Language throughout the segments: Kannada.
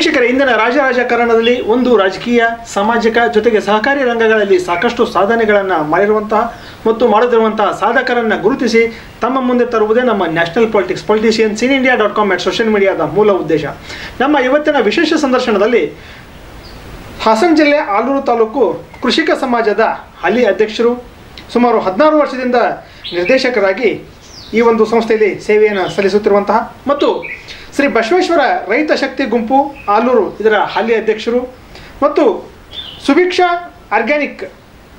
ವೀಕ್ಷಕರೇ, ಇಂದಿನ ರಾಜಕಾರಣದಲ್ಲಿ ಒಂದು ರಾಜಕೀಯ, ಸಾಮಾಜಿಕ ಜೊತೆಗೆ ಸಹಕಾರಿ ರಂಗಗಳಲ್ಲಿ ಸಾಕಷ್ಟು ಸಾಧನೆಗಳನ್ನು ಮಾಡಿರುವಂತಹ ಮತ್ತು ಮಾಡುತ್ತಿರುವಂತಹ ಸಾಧಕರನ್ನು ಗುರುತಿಸಿ ತಮ್ಮ ಮುಂದೆ ತರುವುದೇ ನಮ್ಮ ನ್ಯಾಷನಲ್ ಪೊಲಿಟಿಷಿಯನ್ಸ್ ಇನ್ ಇಂಡಿಯಾ.com ಸೋಷಿಯಲ್ ಮೀಡಿಯಾದ ಮೂಲ ಉದ್ದೇಶ. ನಮ್ಮ ಇವತ್ತಿನ ವಿಶೇಷ ಸಂದರ್ಶನದಲ್ಲಿ ಹಾಸನ ಜಿಲ್ಲೆ ಆಲೂರು ತಾಲೂಕು ಕೃಷಿಕ ಸಮಾಜದ ಹಾಲಿ ಅಧ್ಯಕ್ಷರು, ಸುಮಾರು 16 ವರ್ಷದಿಂದ ನಿರ್ದೇಶಕರಾಗಿ ಈ ಒಂದು ಸಂಸ್ಥೆಯಲ್ಲಿ ಸೇವೆಯನ್ನು ಸಲ್ಲಿಸುತ್ತಿರುವಂತಹ ಮತ್ತು ಶ್ರೀ ಬಸವೇಶ್ವರ ರೈತ ಶಕ್ತಿ ಗುಂಪು ಆಲೂರು ಇದರ ಹಾಲಿ ಅಧ್ಯಕ್ಷರು ಮತ್ತು Subhiksha organic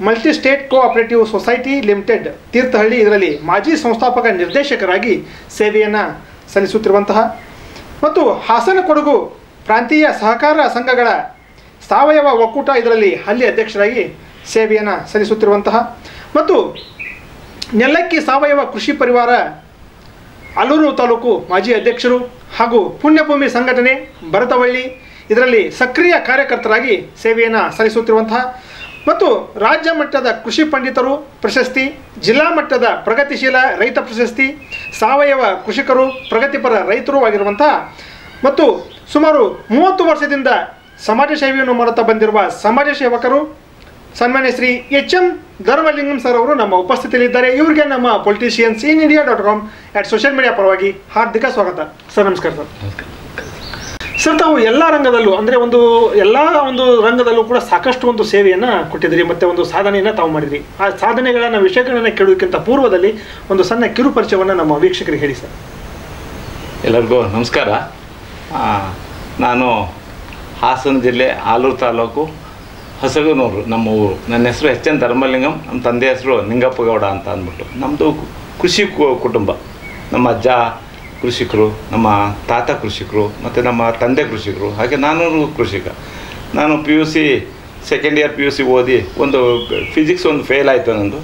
multi state cooperative society limited Thirthahalli ಇದರಲ್ಲಿ ಮಾಜಿ ಸಂಸ್ಥಾಪಕ ನಿರ್ದೇಶಕರಾಗಿ ಸೇವೆಯನ್ನು ಸಲ್ಲಿಸುತ್ತಿರುವಂತಹ ಮತ್ತು ಹಾಸನ ಕೊಡಗು ಪ್ರಾಂತೀಯ ಸಹಕಾರ ಸಂಘಗಳ ಸಾವಯವ ಒಕ್ಕೂಟ ಇದರಲ್ಲಿ ಹಾಲಿ ಅಧ್ಯಕ್ಷರಾಗಿ ಸೇವೆಯನ್ನು ಸಲ್ಲಿಸುತ್ತಿರುವಂತಹ ಮತ್ತು ನೆಲ್ಲಕ್ಕಿ ಸಾವಯವ ಕೃಷಿ ಪರಿವಾರ ಆಲೂರು ತಾಲೂಕು ಮಾಜಿ ಅಧ್ಯಕ್ಷರು ಹಾಗೂ ಪುಣ್ಯಭೂಮಿ ಸಂಘಟನೆ ಭರತವಳ್ಳಿ ಇದರಲ್ಲಿ ಸಕ್ರಿಯ ಕಾರ್ಯಕರ್ತರಾಗಿ ಸೇವೆಯನ್ನು ಸಲ್ಲಿಸುತ್ತಿರುವಂತಹ ಮತ್ತು ರಾಜ್ಯ ಮಟ್ಟದ ಕೃಷಿ ಪಂಡಿತರು ಪ್ರಶಸ್ತಿ, ಜಿಲ್ಲಾ ಮಟ್ಟದ ಪ್ರಗತಿಶೀಲ ರೈತ ಪ್ರಶಸ್ತಿ, ಸಾವಯವ ಕೃಷಿಕರು, ಪ್ರಗತಿಪರ ರೈತರು ಆಗಿರುವಂತಹ ಮತ್ತು ಸುಮಾರು 30 ವರ್ಷದಿಂದ ಸಮಾಜ ಸೇವೆಯನ್ನು ಮಾಡುತ್ತಾ ಬಂದಿರುವ ಸಮಾಜ ಸೇವಕರು ಸನ್ಮಾನ್ಯ ಶ್ರೀ ಎಚ್.ಎಂ. ಧರ್ಮಲಿಂಗಂ ಸರ್ ಅವರು ನಮ್ಮ ಉಪಸ್ಥಿತಿಯಲ್ಲಿದ್ದಾರೆ. ಇವರಿಗೆ ನಮ್ಮ ಪೊಲಿಟಿಷಿಯನ್ಸ್ ಇನ್ ಇಂಡಿಯಾ.com ಸೋಷಿಯಲ್ ಮೀಡಿಯಾ ಪರವಾಗಿ ಹಾರ್ದಿಕ ಸ್ವಾಗತ. ಸರ್ ನಮಸ್ಕಾರ. ಸರ್ ತಾವು ಎಲ್ಲ ರಂಗದಲ್ಲೂ ಅಂದರೆ ಎಲ್ಲ ರಂಗದಲ್ಲೂ ಕೂಡ ಸಾಕಷ್ಟು ಒಂದು ಸೇವೆಯನ್ನು ಕೊಟ್ಟಿದ್ದೀರಿ ಮತ್ತು ಒಂದು ಸಾಧನೆಯನ್ನು ತಾವು ಮಾಡಿದ್ರಿ. ಆ ಸಾಧನೆಗಳನ್ನು ವಿಷಯಗಳನ್ನು ಕೇಳೋದಕ್ಕಿಂತ ಪೂರ್ವದಲ್ಲಿ ಒಂದು ಸಣ್ಣ ಕಿರು ಪರಿಚಯವನ್ನು ನಮ್ಮ ವೀಕ್ಷಕರಿಗೆ ಹೇಳಿ ಸರ್. ಎಲ್ಲರಿಗೂ ನಮಸ್ಕಾರ. ನಾನು ಹಾಸನ ಜಿಲ್ಲೆ ಆಲೂರು ತಾಲೂಕು ಹೊಸಗನೂರು ನಮ್ಮ ಊರು. ನನ್ನ ಹೆಸರು ಎಚ್.ಎನ್. ಧರ್ಮಲಿಂಗಂ, ನಮ್ಮ ತಂದೆ ಹೆಸರು ನಿಂಗಪ್ಪಗೌಡ ಅಂತ ಅಂದ್ಬಿಟ್ಟು. ನಮ್ಮದು ಕೃಷಿ ಕುಟುಂಬ. ನಮ್ಮ ಅಜ್ಜ ಕೃಷಿಕರು, ನಮ್ಮ ತಾತ ಕೃಷಿಕರು ಮತ್ತು ನಮ್ಮ ತಂದೆ ಕೃಷಿಕರು, ಹಾಗೆ ನಾನು ಕೃಷಿಕ. ನಾನು PUC ಸೆಕೆಂಡ್ ಇಯರ್ PUC ಓದಿ ಒಂದು ಫಿಸಿಕ್ಸ್ ಒಂದು ಫೇಲ್ ಆಯಿತು. ನಂದು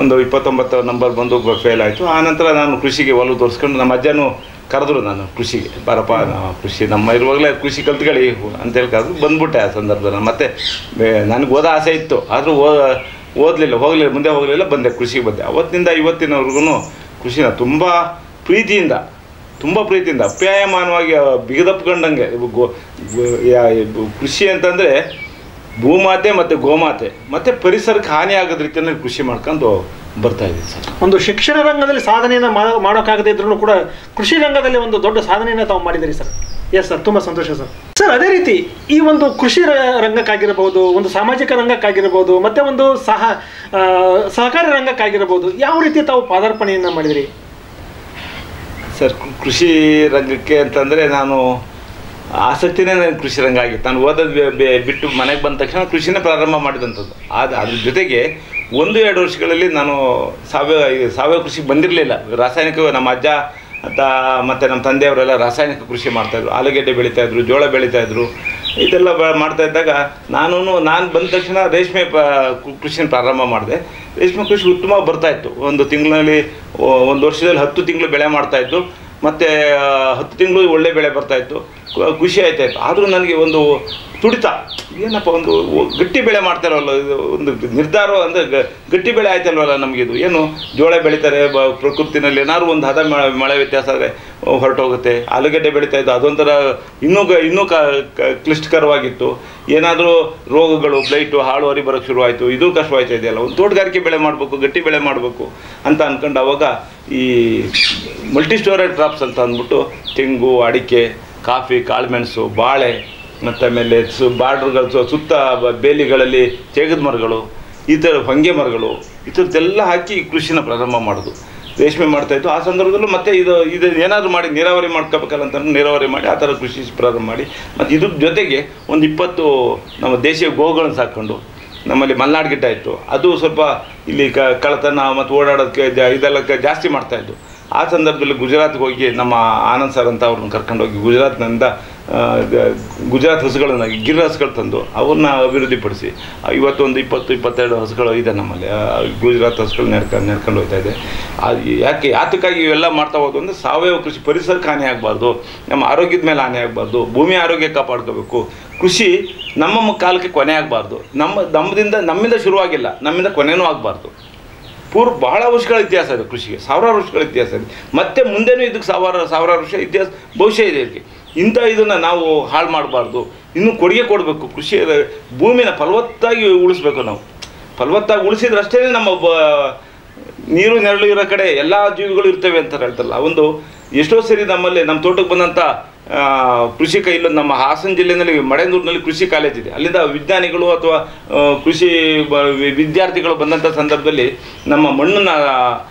ಒಂದು 29 ನಂಬರ್ ಬಂದು ಫೇಲ್ ಆಯಿತು. ಆನಂತರ ನಾನು ಕೃಷಿಗೆ ಒಲವು ತೋರಿಸ್ಕೊಂಡು ನಮ್ಮ ಅಜ್ಜನೂ ಕರೆದ್ರು ನಾನು ಕೃಷಿಗೆ, ಬರಪ್ಪ ಕೃಷಿ ನಮ್ಮ ಇರುವಾಗಲೇ ಕೃಷಿ ಕಲ್ತ್ಕೊಳ್ಳಿ ಅಂತೇಳಿ ಕರೆದು ಬಂದ್ಬಿಟ್ಟೆ. ಆ ಸಂದರ್ಭದಲ್ಲಿ ಮತ್ತು ನನಗೆ ಓದೋ ಆಸೆ ಇತ್ತು, ಆದರೂ ಮುಂದೆ ಹೋಗಲಿಲ್ಲ, ಬಂದೆ ಕೃಷಿಗೆ ಬಂದೆ. ಅವತ್ತಿನಿಂದ ಇವತ್ತಿನವರೆಗೂ ಕೃಷಿನ ತುಂಬ ಪ್ರೀತಿಯಿಂದ ಅಪ್ಯಾಯಮಾನವಾಗಿ ಬಿಗದಪ್ಕೊಂಡಂಗೆ. ಕೃಷಿ ಅಂತಂದರೆ ಭೂಮಾತೆ ಮತ್ತು ಗೋಮಾತೆ ಮತ್ತು ಪರಿಸರಕ್ಕೆ ಹಾನಿ ಆಗೋದ ರೀತಿಯಲ್ಲಿ ಕೃಷಿ ಮಾಡ್ಕೊಂಡು ಬರ್ತಾ ಇದೆ ಸರ್. ಒಂದು ಶಿಕ್ಷಣ ರಂಗದಲ್ಲಿ ಸಾಧನೆಯನ್ನು ಮಾಡೋಕ್ಕಾಗದೇ ಇದ್ರೂ ಕೂಡ ಕೃಷಿ ರಂಗದಲ್ಲಿ ಒಂದು ದೊಡ್ಡ ಸಾಧನೆಯನ್ನು ತಾವು ಮಾಡಿದ್ದೀರಿ ಸರ್. ಎಸ್ ಸರ್, ತುಂಬ ಸಂತೋಷ ಸರ್. ಸರ್ ಅದೇ ರೀತಿ ಈ ಒಂದು ಕೃಷಿ ರಂಗಕ್ಕಾಗಿರ್ಬೋದು, ಒಂದು ಸಾಮಾಜಿಕ ರಂಗಕ್ಕಾಗಿರ್ಬೋದು, ಮತ್ತು ಒಂದು ಸಹಕಾರಿ ರಂಗಕ್ಕಾಗಿರ್ಬೋದು, ಯಾವ ರೀತಿ ತಾವು ಪಾದಾರ್ಪಣೆಯನ್ನು ಮಾಡಿದಿರಿ ಸರ್? ಕೃಷಿ ರಂಗಕ್ಕೆ ಅಂತಂದರೆ ನಾನು ಆಸಕ್ತಿನೇ ನನಗೆ ಕೃಷಿ ರಂಗ ಆಗಿತ್ತು. ನಾನು ಓದೋದು ಬಿಟ್ಟು ಮನೆಗೆ ಬಂದ ತಕ್ಷಣ ಕೃಷಿನೇ ಪ್ರಾರಂಭ ಮಾಡಿದಂಥದ್ದು. ಅದ್ರ ಜೊತೆಗೆ 1-2 ವರ್ಷಗಳಲ್ಲಿ ನಾನು ಸಾವಯವ ಕೃಷಿಗೆ ಬಂದಿರಲಿಲ್ಲ. ರಾಸಾಯನಿಕ ನಮ್ಮ ಅಜ್ಜ ಮತ್ತು ನಮ್ಮ ತಂದೆಯವರೆಲ್ಲ ರಾಸಾಯನಿಕ ಕೃಷಿ ಮಾಡ್ತಾಯಿದ್ರು. ಆಲೂಗೆಡ್ಡೆ ಬೆಳೀತಾಯಿದ್ರು, ಜೋಳ ಬೆಳೀತಾಯಿದ್ರು. ಇದೆಲ್ಲ ಮಾಡ್ತಾ ಇದ್ದಾಗ ನಾನು ಬಂದ ತಕ್ಷಣ ರೇಷ್ಮೆ ಕೃಷಿನ ಪ್ರಾರಂಭ ಮಾಡಿದೆ. ರೇಷ್ಮೆ ಕೃಷಿ ಉತ್ತಮವಾಗಿ ಬರ್ತಾಯಿತ್ತು. ಒಂದು ತಿಂಗಳಲ್ಲಿ ಒಂದು ವರ್ಷದಲ್ಲಿ 10 ತಿಂಗಳು ಬೆಳೆ ಮಾಡ್ತಾಯಿತ್ತು ಮತ್ತು 10 ತಿಂಗಳು ಒಳ್ಳೆ ಬೆಳೆ ಬರ್ತಾಯಿತ್ತು, ಖುಷಿ ಆಯ್ತಾಯಿತ್ತು. ಆದರೂ ನನಗೆ ಒಂದು ತುಡಿತ, ಏನಪ್ಪ ಒಂದು ಗಟ್ಟಿ ಬೆಳೆ ಮಾಡ್ತಾರಲ್ಲ, ಇದು ಒಂದು ನಿರ್ಧಾರ ಅಂದರೆ ಗಟ್ಟಿ ಬೆಳೆ ಆಯ್ತಲ್ವಲ್ಲ ನಮಗಿದು. ಏನು ಜೋಳ ಬೆಳೀತಾರೆ ಪ್ರಕೃತಿನಲ್ಲಿ, ಏನಾದ್ರು ಒಂದು ಹದ ಮಳೆ ವ್ಯತ್ಯಾಸ ಆದರೆ ಹೊರಟೋಗುತ್ತೆ. ಆಲೂಗಡ್ಡೆ ಬೆಳೀತಾಯಿದ್ದು ಅದೊಂಥರ ಇನ್ನೂ ಕ್ಲಿಷ್ಟಕರವಾಗಿತ್ತು. ಏನಾದರೂ ರೋಗಗಳು, ಬ್ಲೈಟು, ಹಾಳು ಹರಿ ಬರೋಕ್ಕೆ ಶುರುವಾಯಿತು. ಇದು ಕಷ್ಟವಾಯ್ತಾ ಇದೆಯಲ್ಲ, ಒಂದು ತೋಟಗಾರಿಕೆ ಬೆಳೆ ಮಾಡಬೇಕು, ಗಟ್ಟಿ ಬೆಳೆ ಮಾಡಬೇಕು ಅಂತ ಅಂದ್ಕೊಂಡು ಅವಾಗ ಈ ಮಲ್ಟಿ ಸ್ಟೋರೇಜ್ ಕ್ರಾಪ್ಸ್ ಅಂತ ಅಂದ್ಬಿಟ್ಟು ತೆಂಗು, ಅಡಿಕೆ, ಕಾಫಿ, ಕಾಳುಮೆಣಸು, ಬಾಳೆ ಮತ್ತು ಆಮೇಲೆ ಬಾರ್ಡ್ರುಗಳು, ಸುತ್ತ ಬೇಲಿಗಳಲ್ಲಿ ತೇಗದ ಮರಗಳು, ಈ ಥರ ಹೊಂಗೆ ಮರಗಳು, ಈ ಥರದ್ದೆಲ್ಲ ಹಾಕಿ ಕೃಷಿನ ಪ್ರಾರಂಭ ಮಾಡೋದು. ರೇಷ್ಮೆ ಮಾಡ್ತಾಯಿತ್ತು. ಆ ಸಂದರ್ಭದಲ್ಲೂ ಮತ್ತು ಇದು ಏನಾದರೂ ಮಾಡಿ ನೀರಾವರಿ ಮಾಡ್ಕೋಬೇಕಲ್ಲ ಅಂತ ನೀರಾವರಿ ಮಾಡಿ ಆ ಥರ ಕೃಷಿ ಪ್ರಾರಂಭ ಮಾಡಿ ಮತ್ತು ಇದ್ರ ಜೊತೆಗೆ ಒಂದು 20 ನಮ್ಮ ದೇಶೀಯ ಗೋವುಗಳನ್ನು ಸಾಕ್ಕೊಂಡು, ನಮ್ಮಲ್ಲಿ ಮಲ್ನಾಡು ಗಿಡ್ಡ ಇತ್ತು, ಅದು ಸ್ವಲ್ಪ ಇಲ್ಲಿ ಕಳ್ಳತನ ಮತ್ತು ಓಡಾಡೋದಕ್ಕೆ ಇದೆಲ್ಲ ಜಾಸ್ತಿ ಮಾಡ್ತಾಯಿದ್ದು. ಆ ಸಂದರ್ಭದಲ್ಲಿ ಗುಜರಾತ್ಗೆ ಹೋಗಿ ನಮ್ಮ ಆನಂದ್ ಸರ್ ಅಂತ ಅವ್ರನ್ನ ಕರ್ಕೊಂಡೋಗಿ ಗುಜರಾತ್ ಹಸುಗಳನ್ನು, ಗಿರ್ ಹಸುಗಳು ತಂದು ಅವ್ರನ್ನ ಅಭಿವೃದ್ಧಿಪಡಿಸಿ ಇವತ್ತೊಂದು 20-22 ಹಸುಗಳು ಇದೆ ನಮ್ಮಲ್ಲಿ. ಗುಜರಾತ್ ಹಸುಗಳು ನಡ್ಕೊಂಡು ಹೋಗ್ತಾ ಇದೆ. ಯಾತಕ್ಕಾಗಿ ಇವೆಲ್ಲ ಮಾಡ್ತಾ ಹೋದು ಅಂದರೆ ಸಾವಯವ ಕೃಷಿ ಪರಿಸರಕ್ಕೆ ಹಾನಿ ಆಗಬಾರ್ದು, ನಮ್ಮ ಆರೋಗ್ಯದ ಮೇಲೆ ಹಾನಿ ಆಗಬಾರ್ದು, ಭೂಮಿ ಆರೋಗ್ಯ ಕಾಪಾಡ್ಕೋಬೇಕು. ಕೃಷಿ ನಮ್ಮ ಕಾಲಕ್ಕೆ ಕೊನೆ ಆಗಬಾರ್ದು. ನಮ್ಮಿಂದ ಶುರುವಾಗಿಲ್ಲ, ನಮ್ಮಿಂದ ಕೊನೆಯೂ ಆಗಬಾರ್ದು. ಬಹಳ ವರ್ಷಗಳ ಇತಿಹಾಸ ಇದೆ ಕೃಷಿಗೆ, ಸಾವಿರಾರು ವರ್ಷಗಳ ಇತಿಹಾಸ ಇದೆ. ಮತ್ತು ಮುಂದೆನೂ ಇದಕ್ಕೆ ಸಾವಿರಾರು ವರ್ಷ ಇತಿಹಾಸ ಭವಿಷ್ಯ ಇದೆ ಇದಕ್ಕೆ. ಇಂಥ ಇದನ್ನು ನಾವು ಹಾಳು ಮಾಡಬಾರ್ದು, ಇನ್ನೂ ಕೊಡುಗೆ ಕೊಡಬೇಕು. ಕೃಷಿ ಭೂಮಿನ ಫಲವತ್ತಾಗಿ ಉಳಿಸ್ಬೇಕು. ನಾವು ಫಲವತ್ತಾಗಿ ಉಳಿಸಿದ್ರಷ್ಟೇ ನಮ್ಮ ನೀರು ನೆರಳು ಇರೋ ಕಡೆ ಎಲ್ಲ ಜೀವಿಗಳು ಇರ್ತವೆ ಅಂತ ಹೇಳ್ತಾರಲ್ಲ. ಒಂದು ಎಷ್ಟೋ ಸರಿ ನಮ್ಮಲ್ಲಿ ನಮ್ಮ ತೋಟಕ್ಕೆ ಬಂದಂಥ ಕೃಷಿಕ ಇಲ್ಲೊಂದು ನಮ್ಮ ಹಾಸನ ಜಿಲ್ಲೆಯಲ್ಲಿ ಮಡೆನೂರಿನಲ್ಲಿ ಕೃಷಿ ಕಾಲೇಜ್ ಇದೆ. ಅಲ್ಲಿಂದ ವಿಜ್ಞಾನಿಗಳು ಅಥವಾ ಕೃಷಿ ವಿದ್ಯಾರ್ಥಿಗಳು ಬಂದಂಥ ಸಂದರ್ಭದಲ್ಲಿ ನಮ್ಮ ಮಣ್ಣನ್ನು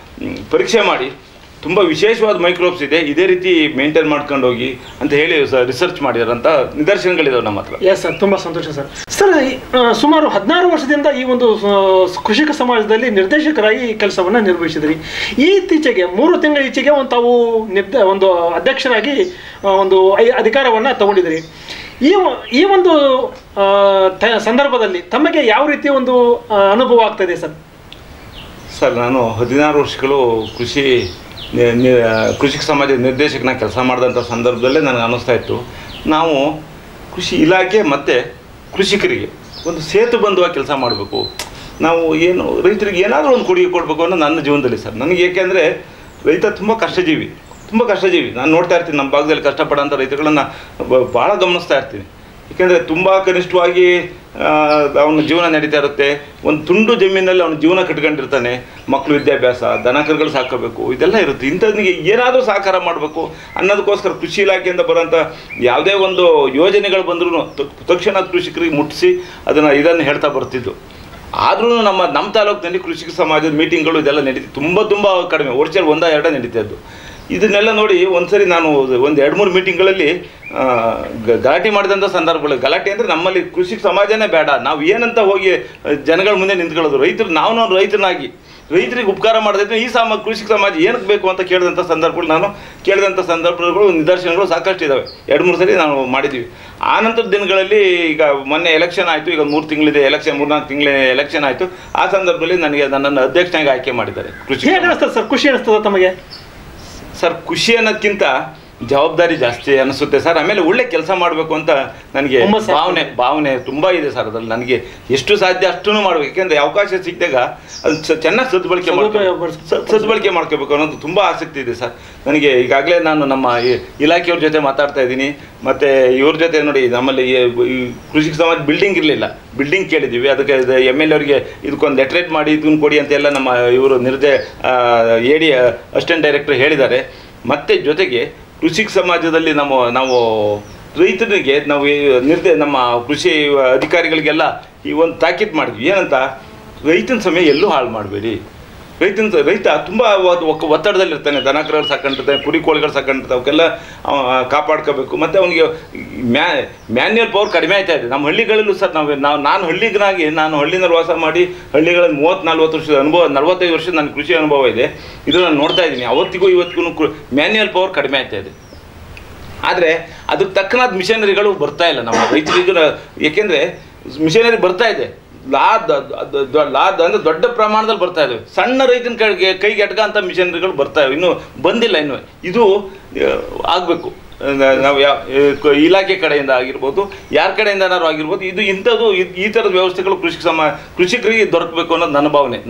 ಪರೀಕ್ಷೆ ಮಾಡಿ ತುಂಬ ವಿಶೇಷವಾದ ಮೈಕ್ರೋಬ್ಸ್ ಇದೆ, ಇದೇ ರೀತಿ ಮೇಂಟೈನ್ ಮಾಡ್ಕೊಂಡು ಹೋಗಿ ಅಂತ ಹೇಳಿ ರಿಸರ್ಚ್ ಮಾಡಿದಾರಂಥ ನಿದರ್ಶನಗಳಿದಾವೆ ನಮ್ಮ ಹತ್ರ. ಎಸ್ ಸರ್, ತುಂಬ ಸಂತೋಷ ಸರ್. ಸರ್, ಸುಮಾರು 16 ವರ್ಷದಿಂದ ಈ ಒಂದು ಕೃಷಿಕ ಸಮಾಜದಲ್ಲಿ ನಿರ್ದೇಶಕರಾಗಿ ಕೆಲಸವನ್ನು ನಿರ್ವಹಿಸಿದ್ರಿ. ಇತ್ತೀಚೆಗೆ 3 ತಿಂಗಳ ಈಚೆಗೆ ತಾವು ಒಂದು ಅಧ್ಯಕ್ಷರಾಗಿ ಒಂದು ಅಧಿಕಾರವನ್ನು ತಗೊಂಡಿದ್ರಿ. ಈ ಒಂದು ಸಂದರ್ಭದಲ್ಲಿ ತಮಗೆ ಯಾವ ರೀತಿಯ ಒಂದು ಅನುಭವ ಆಗ್ತದೆ ಸರ್? ಸರ್, ನಾನು 16 ವರ್ಷಗಳು ಕೃಷಿಕ ಸಮಾಜದ ನಿರ್ದೇಶಕನ ಕೆಲಸ ಮಾಡಿದಂಥ ಸಂದರ್ಭದಲ್ಲೇ ನನಗೆ ಅನ್ನಿಸ್ತಾ ಇತ್ತು, ನಾವು ಕೃಷಿ ಇಲಾಖೆ ಮತ್ತು ಕೃಷಿಕರಿಗೆ ಒಂದು ಸೇತು ಬಂಧುವಾಗಿ ಕೆಲಸ ಮಾಡಬೇಕು. ನಾವು ಏನು ರೈತರಿಗೆ ಏನಾದರೂ ಒಂದು ಕೊಡುಗೆ ಕೊಡಬೇಕು ಅನ್ನೋ ನನ್ನ ಜೀವನದಲ್ಲಿ ಸರ್. ನನಗೆ ಏಕೆಂದರೆ ರೈತ ತುಂಬ ಕಷ್ಟಜೀವಿ. ನಾನು ನೋಡ್ತಾ ಇರ್ತೀನಿ ನಮ್ಮ ಭಾಗದಲ್ಲಿ ಕಷ್ಟಪಡೋಂಥ ರೈತಗಳನ್ನು ಭಾಳ ಗಮನಿಸ್ತಾ ಇರ್ತೀನಿ. ಏಕೆಂದರೆ ತುಂಬ ಕನಿಷ್ಠವಾಗಿ ಅವನ ಜೀವನ ನಡೀತಾ ಇರುತ್ತೆ. ಒಂದು ತುಂಡು ಜಮೀನಲ್ಲಿ ಅವನ ಜೀವನ ಕಟ್ಕೊಂಡಿರ್ತಾನೆ. ಮಕ್ಕಳು ವಿದ್ಯಾಭ್ಯಾಸ, ದನ ಕರುಗಳು ಸಾಕಬೇಕು, ಇದೆಲ್ಲ ಇರುತ್ತೆ. ಇಂಥದ್ನಿಗೆ ಏನಾದರೂ ಸಹಕಾರ ಮಾಡಬೇಕು ಅನ್ನೋದಕ್ಕೋಸ್ಕರ ಕೃಷಿ ಇಲಾಖೆಯಿಂದ ಬರೋಂಥ ಯಾವುದೇ ಒಂದು ಯೋಜನೆಗಳು ಬಂದರೂ ತಕ್ಷಣ ಕೃಷಿಕರಿಗೆ ಮುಟ್ಟಿಸಿ ಇದನ್ನು ಹೇಳ್ತಾ ಬರ್ತಿದ್ದು. ಆದ್ರೂ ನಮ್ಮ ತಾಲೂಕಿನಲ್ಲಿ ಕೃಷಿಕ ಸಮಾಜದ ಮೀಟಿಂಗ್ಗಳು ಇದೆಲ್ಲ ನಡೀತಿತ್ತು. ತುಂಬ ಕಡಿಮೆ, ವರ್ಷದಲ್ಲಿ 1-2 ನಡೀತಿದ್ದು. ಇದನ್ನೆಲ್ಲ ನೋಡಿ ಒಂದ್ಸರಿ ನಾನು ಒಂದು 2-3 ಮೀಟಿಂಗ್ಗಳಲ್ಲಿ ಗಲಾಟೆ ಮಾಡಿದಂಥ ಸಂದರ್ಭಗಳು. ಗಲಾಟೆ ಅಂದರೆ ನಮ್ಮಲ್ಲಿ ಕೃಷಿ ಸಮಾಜನೇ ಬೇಡ, ನಾವು ಏನಂತ ಹೋಗಿ ಜನಗಳ ಮುಂದೆ ನಿಂತ್ಕೊಳ್ಳೋದು. ನಾವು ರೈತನಾಗಿ ರೈತರಿಗೆ ಉಪಕಾರ ಮಾಡಿದ್ರೆ ಈ ಕೃಷಿ ಸಮಾಜ ಏನಕ್ಕೆ ಬೇಕು ಅಂತ ಕೇಳಿದಂಥ ಸಂದರ್ಭಗಳು ನಿದರ್ಶನಗಳು ಸಾಕಷ್ಟು ಇದ್ದಾವೆ. 2-3 ಸರಿ ನಾವು ಮಾಡಿದ್ದೀವಿ. ಆ ನಂತರ ದಿನಗಳಲ್ಲಿ ಈಗ ಮೊನ್ನೆ ಎಲೆಕ್ಷನ್ ಆಯಿತು. ಈಗ 3 ತಿಂಗಳಿದೆ ಎಲೆಕ್ಷನ್, 3-4 ತಿಂಗಳ ಎಲೆಕ್ಷನ್ ಆಯಿತು. ಆ ಸಂದರ್ಭದಲ್ಲಿ ನನ್ನನ್ನು ಅಧ್ಯಕ್ಷನಾಗಿ ಆಯ್ಕೆ ಮಾಡಿದ್ದಾರೆ. ಖುಷಿ ಅನಿಸ್ತದೆ ತಮಗೆ? ಸರ್, ಖುಷಿ ಅನ್ನೋದಕ್ಕಿಂತ ಜವಾಬ್ದಾರಿ ಜಾಸ್ತಿ ಅನಿಸುತ್ತೆ ಸರ್. ಆಮೇಲೆ ಒಳ್ಳೆ ಕೆಲಸ ಮಾಡಬೇಕು ಅಂತ ನನಗೆ ಭಾವನೆ ತುಂಬ ಇದೆ ಸರ್. ಅದ್ರಲ್ಲಿ ನನಗೆ ಎಷ್ಟು ಸಾಧ್ಯ ಅಷ್ಟೂ ಮಾಡಬೇಕು. ಯಾಕೆಂದರೆ ಅವಕಾಶ ಸಿಕ್ಕಿದಾಗ ಅದು ಚೆನ್ನಾಗಿ ಸದ್ಬಳಕೆ ಮಾಡ್ಕೋಬೇಕು ಅನ್ನೋದು ತುಂಬ ಆಸಕ್ತಿ ಇದೆ ಸರ್ ನನಗೆ. ಈಗಾಗಲೇ ನಾನು ನಮ್ಮ ಇಲಾಖೆಯವ್ರ ಜೊತೆ ಮಾತಾಡ್ತಾ ಇದ್ದೀನಿ. ಮತ್ತು ಇವ್ರ ಜೊತೆ ನೋಡಿ, ನಮ್ಮಲ್ಲಿ ಕೃಷಿ ಸಮಾಜ ಬಿಲ್ಡಿಂಗ್ ಇರಲಿಲ್ಲ, ಬಿಲ್ಡಿಂಗ್ ಕೇಳಿದ್ದೀವಿ. ಅದಕ್ಕೆ MLA ಅವರಿಗೆ ಇದಕ್ಕೊಂದು ಲೆಟ್ರೇಟ್ ಮಾಡಿ ಇದನ್ನು ಕೊಡಿ ಅಂತೆಲ್ಲ ನಮ್ಮ ಇವರು AD ಅಸಿಸ್ಟೆಂಟ್ ಡೈರೆಕ್ಟರ್ ಹೇಳಿದ್ದಾರೆ. ಮತ್ತು ಜೊತೆಗೆ ಕೃಷಿ ಸಮಾಜದಲ್ಲಿ ನಾವು ರೈತರಿಗೆ ನಮ್ಮ ಕೃಷಿ ಅಧಿಕಾರಿಗಳಿಗೆಲ್ಲ ಈ ಒಂದು ತಾಕೀತು ಮಾಡಿದ್ವಿ. ಏನಂತ, ರೈತನ ಸಮಯ ಎಲ್ಲೂ ಹಾಳು ಮಾಡಬೇಡಿ. ರೈತ ತುಂಬ ಒತ್ತಡದಲ್ಲಿರ್ತಾನೆ. ದನ ಕರುಗಳು ಸಾಕೊಂಡಿರ್ತಾನೆ, ಕುರಿ ಕೋಳಿಗಳು ಸಾಕೊಂಡಿರ್ತಾವೆ, ಅವಕ್ಕೆಲ್ಲ ಕಾಪಾಡ್ಕೋಬೇಕು. ಮತ್ತು ಅವನಿಗೆ ಮ್ಯಾನ್ಯುಯಲ್ ಪವರ್ ಕಡಿಮೆ ಆಯ್ತಾ ಇದೆ ನಮ್ಮ ಹಳ್ಳಿಗಳಲ್ಲೂ ಸರ್. ನಾನು ಹಳ್ಳಿನಲ್ಲಿ ವಾಸ ಮಾಡಿ ಹಳ್ಳಿಗಳಲ್ಲಿ 30-40 ವರ್ಷದ ಅನುಭವ, 45 ವರ್ಷದ ನನ್ನ ಕೃಷಿ ಅನುಭವ ಇದೆ. ಇದನ್ನು ನಾನು ನೋಡ್ತಾ ಇದ್ದೀನಿ. ಅವತ್ತಿಗೂ ಇವತ್ತಿಗೂ ಮ್ಯಾನ್ಯುಯಲ್ ಪವರ್ ಕಡಿಮೆ ಆಯ್ತಾ ಇದೆ. ಆದರೆ ಅದಕ್ಕೆ ತಕ್ಕನಾದ ಮಿಷನರಿಗಳು ಬರ್ತಾ ಇಲ್ಲ ನಮ್ಮ ರೈತರಿಗೂ. ಏಕೆಂದರೆ ಮಿಷನರಿ ಬರ್ತಾ ಇದೆ, ಅಂದರೆ ದೊಡ್ಡ ಪ್ರಮಾಣದಲ್ಲಿ ಬರ್ತಾ ಇದ್ದಾವೆ. ಸಣ್ಣ ರೈತನ ಕೈಗೆ ಎಟ್ಕಂಥ ಮಿಷನರಿಗಳು ಬರ್ತಾ ಇವೆ, ಇನ್ನೂ ಬಂದಿಲ್ಲ. ಇದು ಆಗಬೇಕು. ನಾವು ಇಲಾಖೆ ಕಡೆಯಿಂದ ಆಗಿರ್ಬೋದು, ಯಾರ ಕಡೆಯಿಂದನಾರು ಆಗಿರ್ಬೋದು, ಇಂಥದ್ದು ಈ ಥರದ ವ್ಯವಸ್ಥೆಗಳು ಕೃಷಿಕರಿಗೆ ದೊರಕಬೇಕು ಅನ್ನೋದು ನನ್ನ ಭಾವನೆ.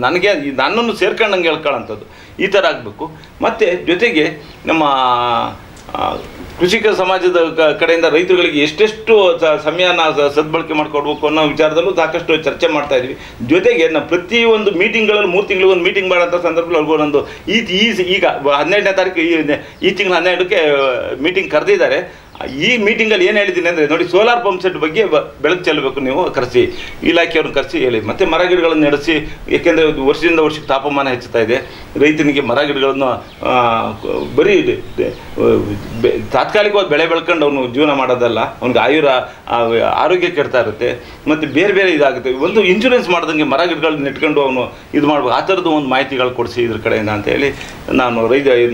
ನನ್ನನ್ನು ಸೇರ್ಕೊಂಡಂಗೆ ಹೇಳ್ಕೊಳ್ಳೋಂಥದ್ದು ಈ ಥರ ಆಗಬೇಕು. ಮತ್ತು ಜೊತೆಗೆ ನಮ್ಮ ಕೃಷಿಕ ಸಮಾಜದ ಕಡೆಯಿಂದ ರೈತರುಗಳಿಗೆ ಎಷ್ಟೆಷ್ಟು ಸಮಯನ ಸದ್ಬಳಕೆ ಮಾಡಿಕೊಡ್ಬೇಕು ಅನ್ನೋ ವಿಚಾರದಲ್ಲೂ ಸಾಕಷ್ಟು ಚರ್ಚೆ ಮಾಡ್ತಾ ಇದ್ವಿ. ಜೊತೆಗೆ ನಾವು ಪ್ರತಿಯೊಂದು ಮೀಟಿಂಗ್ಗಳಲ್ಲಿ 3 ತಿಂಗಳಿಗೆ ಒಂದು ಮೀಟಿಂಗ್ ಮಾಡೋಂಥ ಸಂದರ್ಭದಲ್ಲಿ ಒಂದೊಂದು ಈಗ 12ನೇ ತಾರೀಕು ಈ ತಿಂಗಳ 12ಕ್ಕೆ ಮೀಟಿಂಗ್ ಕರೆದಿದ್ದಾರೆ. ಈ ಮೀಟಿಂಗಲ್ಲಿ ಏನು ಹೇಳಿದ್ದೀನಿ ಅಂದರೆ, ನೋಡಿ, ಸೋಲಾರ್ ಪಂಪ್ ಸೆಟ್ ಬಗ್ಗೆ ಬೆಳಕು ಚೆಲ್ಲಬೇಕು, ನೀವು ಕರೆಸಿ, ಇಲಾಖೆಯವ್ರನ್ನ ಕರೆಸಿ ಹೇಳಿ. ಮತ್ತು ಮರ ಗಿಡಗಳನ್ನು ನಡೆಸಿ. ಏಕೆಂದರೆ ವರ್ಷದಿಂದ ವರ್ಷಕ್ಕೆ ತಾಪಮಾನ ಹೆಚ್ಚುತ್ತಾ ಇದೆ. ರೈತನಿಗೆ ಮರ ಗಿಡಗಳನ್ನು ಬರೀ ತಾತ್ಕಾಲಿಕವಾಗಿ ಬೆಳೆ ಬೆಳ್ಕೊಂಡು ಅವನು ಜೀವನ ಮಾಡೋದಲ್ಲ, ಅವ್ನಿಗೆ ಆರೋಗ್ಯ ಕೆಡ್ತಾ ಇರುತ್ತೆ. ಮತ್ತು ಬೇರೆ ಇದಾಗುತ್ತೆ. ಒಂದು ಇನ್ಶೂರೆನ್ಸ್ ಮಾಡ್ದಂಗೆ ಮರ ಗಿಡಗಳನ್ನ ನೆಟ್ಕೊಂಡು ಅವನು ಇದು ಮಾಡ್ಬೇಕು. ಆ ಥರದ್ದು ಒಂದು ಮಾಹಿತಿಗಳು ಕೊಡಿಸಿ ಇದ್ರ ಕಡೆಯಿಂದ ಅಂತೇಳಿ ನಾನು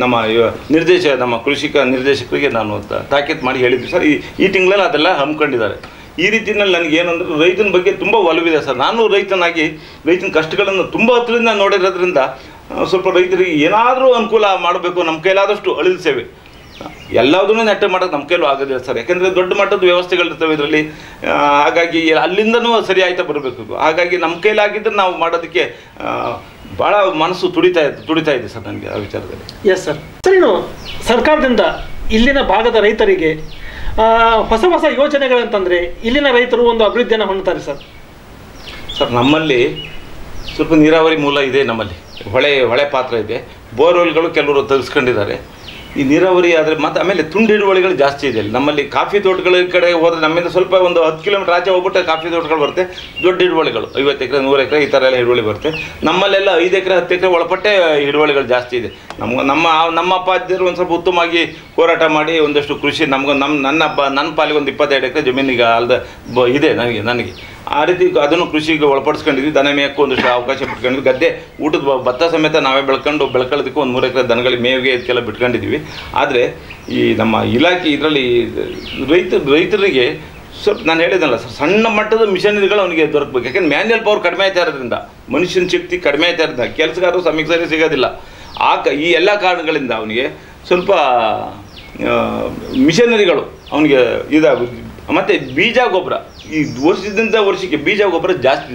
ನಮ್ಮ ಕೃಷಿಕ ನಿರ್ದೇಶಕರಿಗೆ ನಾನು ತಾಕೀತು ಮಾಡಿ ಹೇಳಿದ್ವಿ ಸರ್. ಈ ತಿಂಗಳಲ್ಲಿ ಅದೆಲ್ಲ ಹಮ್ಮಿಕೊಂಡಿದ್ದಾರೆ. ಈ ರೀತಿಯಲ್ಲಿ ನನಗೇನಂದ್ರೆ ರೈತನ ಬಗ್ಗೆ ತುಂಬ ಒಲವಿದೆ ಸರ್. ನಾನು ರೈತನ ಕಷ್ಟಗಳನ್ನು ತುಂಬ ಹತ್ತಿರದಿಂದ ನೋಡಿರೋದ್ರಿಂದ ಸ್ವಲ್ಪ ರೈತರಿಗೆ ಏನಾದರೂ ಅನುಕೂಲ ಮಾಡಬೇಕು, ನಮ್ಮ ಕೈಲಾದಷ್ಟು ಅಳಿಲು ಸೇವೆ ಎಲ್ಲದನ್ನೂ ನೆಟ್ಟೆ ಮಾಡೋದು ನಮ್ಮ ಕೈಲೂ ಆಗೋದಿಲ್ಲ ಸರ್. ಯಾಕೆಂದರೆ ದೊಡ್ಡ ಮಟ್ಟದ ವ್ಯವಸ್ಥೆಗಳಿರ್ತವೆ ಇದರಲ್ಲಿ. ಹಾಗಾಗಿ ಅಲ್ಲಿಂದನೂ ಸರಿ ಆಯ್ತಾ ಬರಬೇಕು. ಹಾಗಾಗಿ ನಮ್ಮ ಕೈಲಾಗಿದ್ದರೆ ನಾವು ಮಾಡೋದಕ್ಕೆ ಭಾಳ ಮನಸ್ಸು ತುಡಿತಾ ಇದೆ ಸರ್ ನನಗೆ ಆ ವಿಚಾರದಲ್ಲಿ. Yes sir. ಸರ್, ಇನ್ನು ಸರ್ಕಾರದಿಂದ ಇಲ್ಲಿನ ಭಾಗದ ರೈತರಿಗೆ ಹೊಸ ಹೊಸ ಯೋಜನೆಗಳಂತಂದರೆ ಇಲ್ಲಿನ ರೈತರು ಒಂದು ಅಭಿವೃದ್ಧಿಯನ್ನು ಹೊಂದುತ್ತಾರೆ ಸರ್? ಸರ್, ನಮ್ಮಲ್ಲಿ ಸ್ವಲ್ಪ ನೀರಾವರಿ ಮೂಲ ಇದೆ. ನಮ್ಮಲ್ಲಿ ಹೊಳೆ ಪಾತ್ರ ಇದೆ. ಬೋರ್ವೆಲ್ಗಳು ಕೆಲವರು ತೆಗೆಸ್ಕೊಂಡಿದ್ದಾರೆ. ಈ ನೀರಾವರಿ ಆದರೆ ಮತ್ತು ಆಮೇಲೆ ತುಂಡು ಹಿಡುವಳಿಗಳು ಜಾಸ್ತಿ ಇದೆ. ನಮ್ಮಲ್ಲಿ ಕಾಫಿ ತೋಟಗಳ ಕಡೆ ಹೋದರೆ ನಮ್ಮಿಂದ ಸ್ವಲ್ಪ ಒಂದು 10 ಕಿಲೋಮೀಟರ್ ಆಚೆ ಹೋಗ್ಬಿಟ್ಟು ಕಾಫಿ ತೋಟಗಳು ಬರುತ್ತೆ. ದೊಡ್ಡ ಹಿಡುವಳಿಗಳು 50 ಎಕರೆ 100 ಎಕರೆ ಈ ಥರ ಎಲ್ಲ ಹಿಡುವಳಿ ಬರುತ್ತೆ. ನಮ್ಮಲ್ಲೆಲ್ಲ 5 ಎಕರೆ 10 ಎಕರೆ ಒಳಪಟ್ಟೆ ಹಿಡುವಳಿಗಳು ಜಾಸ್ತಿ ಇದೆ. ನಮ್ಮ ಅಪ್ಪ ಅಜ್ಜರು ಒಂದು ಸ್ವಲ್ಪ ಉತ್ತಮವಾಗಿ ಹೋರಾಟ ಮಾಡಿ ಒಂದಷ್ಟು ಕೃಷಿ ನನ್ನ ಪಾಲಿಗೆ ಒಂದು 22 ಎಕರೆ ಜಮೀನಿಗೆ ಇದೆ ನನಗೆ ಆ ರೀತಿ ಅದನ್ನು ಕೃಷಿಗೆ ಒಳಪಡಿಸ್ಕೊಂಡಿದ್ವಿ. ದನ ಮೇಯಕ್ಕೂ ಒಂದಷ್ಟು ಅವಕಾಶ ಬಿಟ್ಕೊಂಡಿದ್ವಿ. ಗದ್ದೆ ಊಟದ ಭತ್ತ ಸಮೇತ ನಾವೇ ಬೆಳ್ಕೊಳ್ಳೋದಕ್ಕೆ ಒಂದು 3 ಎಕರೆ ದನಗಳಿಗೆ ಮೇವಿಗೆ ಇದಕ್ಕೆಲ್ಲ ಬಿಟ್ಕೊಂಡಿದ್ದೀವಿ. ಆದರೆ ಈ ನಮ್ಮ ಇಲಾಖೆ ಇದರಲ್ಲಿ ರೈತರಿಗೆ ಸ್ವಲ್ಪ ನಾನು ಹೇಳಿದ್ನಲ್ಲ ಸರ್, ಸಣ್ಣ ಮಟ್ಟದ ಮಿಷನರಿಗಳು ಅವನಿಗೆ ದೊರಕಬೇಕು. ಯಾಕೆಂದ್ರೆ ಮ್ಯಾನ್ಯಲ್ ಪವರ್ ಕಡಿಮೆ ಆಯ್ತಾ ಇರೋದ್ರಿಂದ, ಮನುಷ್ಯನ ಶಕ್ತಿ ಕಡಿಮೆ ಆಯ್ತಾ ಇರೋದ್ರಿಂದ ಕೆಲಸಗಾರರು ಸಮಯಕ್ಕೆ ಸರಿ ಸಿಗೋದಿಲ್ಲ. ಈ ಎಲ್ಲ ಕಾರಣಗಳಿಂದ ಅವನಿಗೆ ಸ್ವಲ್ಪ ಮಿಷನರಿಗಳು ಅವನಿಗೆ ಇದಾಗುತ್ತೆ. ಮತ್ತು ಬೀಜ ಗೊಬ್ಬರ ಈ ವರ್ಷದಿಂದ ವರ್ಷಕ್ಕೆ ಬೀಜ ಗೊಬ್ಬರ ಜಾಸ್ತಿ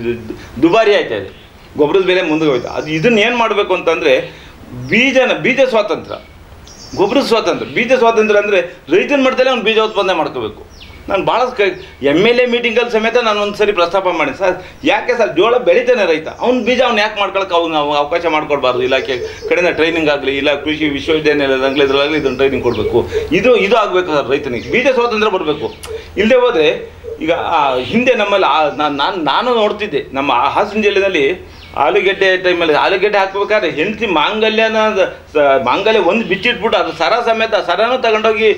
ದುಬಾರಿ ಆಯ್ತಾ ಇದೆ. ಗೊಬ್ಬರದ ಬೆಲೆ ಮುಂದೆ ಹೋಯ್ತು. ಇದನ್ನು ಏನು ಮಾಡಬೇಕು ಅಂತಂದರೆ ಬೀಜ ಸ್ವಾತಂತ್ರ್ಯ, ಗೊಬ್ಬರದ ಸ್ವಾತಂತ್ರ್ಯ. ಬೀಜ ಸ್ವಾತಂತ್ರ್ಯ ಅಂದರೆ ರೈತನ ಮಟ್ಟದಲ್ಲೇ ಅವ್ನು ಬೀಜ ಉತ್ಪಾದನೆ ಮಾಡ್ಕೋಬೇಕು. ನಾನು ಭಾಳ MLA ಮೀಟಿಂಗಲ್ಲಿ ಸಮೇತ ನಾನು ಒಂದು ಸರಿ ಪ್ರಸ್ತಾಪ ಮಾಡಿ, ಸರ್ ಯಾಕೆ ಸರ್ ಜೋಳ ಬೆಳಿತಾನೆ ರೈತ, ಅವ್ನು ಬೀಜ ಅವ್ನು ಯಾಕೆ ಮಾಡ್ಕೊಳಕ್ಕೆ ನಾವು ಅವಕಾಶ ಮಾಡಿಕೊಡ್ಬಾರ್ದು? ಇಲಾಖೆ ಕಡೆಯಿಂದ ಟ್ರೈನಿಂಗ್ ಆಗಲಿ, ಇಲ್ಲ ಕೃಷಿ ವಿಶ್ವವಿದ್ಯಾನಿಲಯದಾಗಲಿ ಇದರಲ್ಲಿ ಇದನ್ನು ಟ್ರೈನಿಂಗ್ ಕೊಡಬೇಕು. ಇದು ಆಗಬೇಕು ಸರ್. ರೈತನಿಗೆ ಬೀಜ ಸ್ವಾತಂತ್ರ್ಯ ಬರಬೇಕು. ಇಲ್ಲದೆ ಹೋದರೆ ಈಗ ಹಿಂದೆ ನಮ್ಮಲ್ಲಿ ನಾನು ನೋಡ್ತಿದ್ದೆ, ನಮ್ಮ ಹಾಸನ ಜಿಲ್ಲೆಯಲ್ಲಿ ಆಲೂಗೆಡ್ಡೆ ಟೈಮಲ್ಲಿ ಆಲೂಗೆಡ್ಡೆ ಹಾಕ್ಬೇಕಾದ್ರೆ ಹೆಂಡತಿ ಮಾಂಗಲ್ಯ ಒಂದು ಬಿಚ್ಚಿಟ್ಬಿಟ್ಟು ಅದು ಸರನೂ ತಗೊಂಡೋಗಿ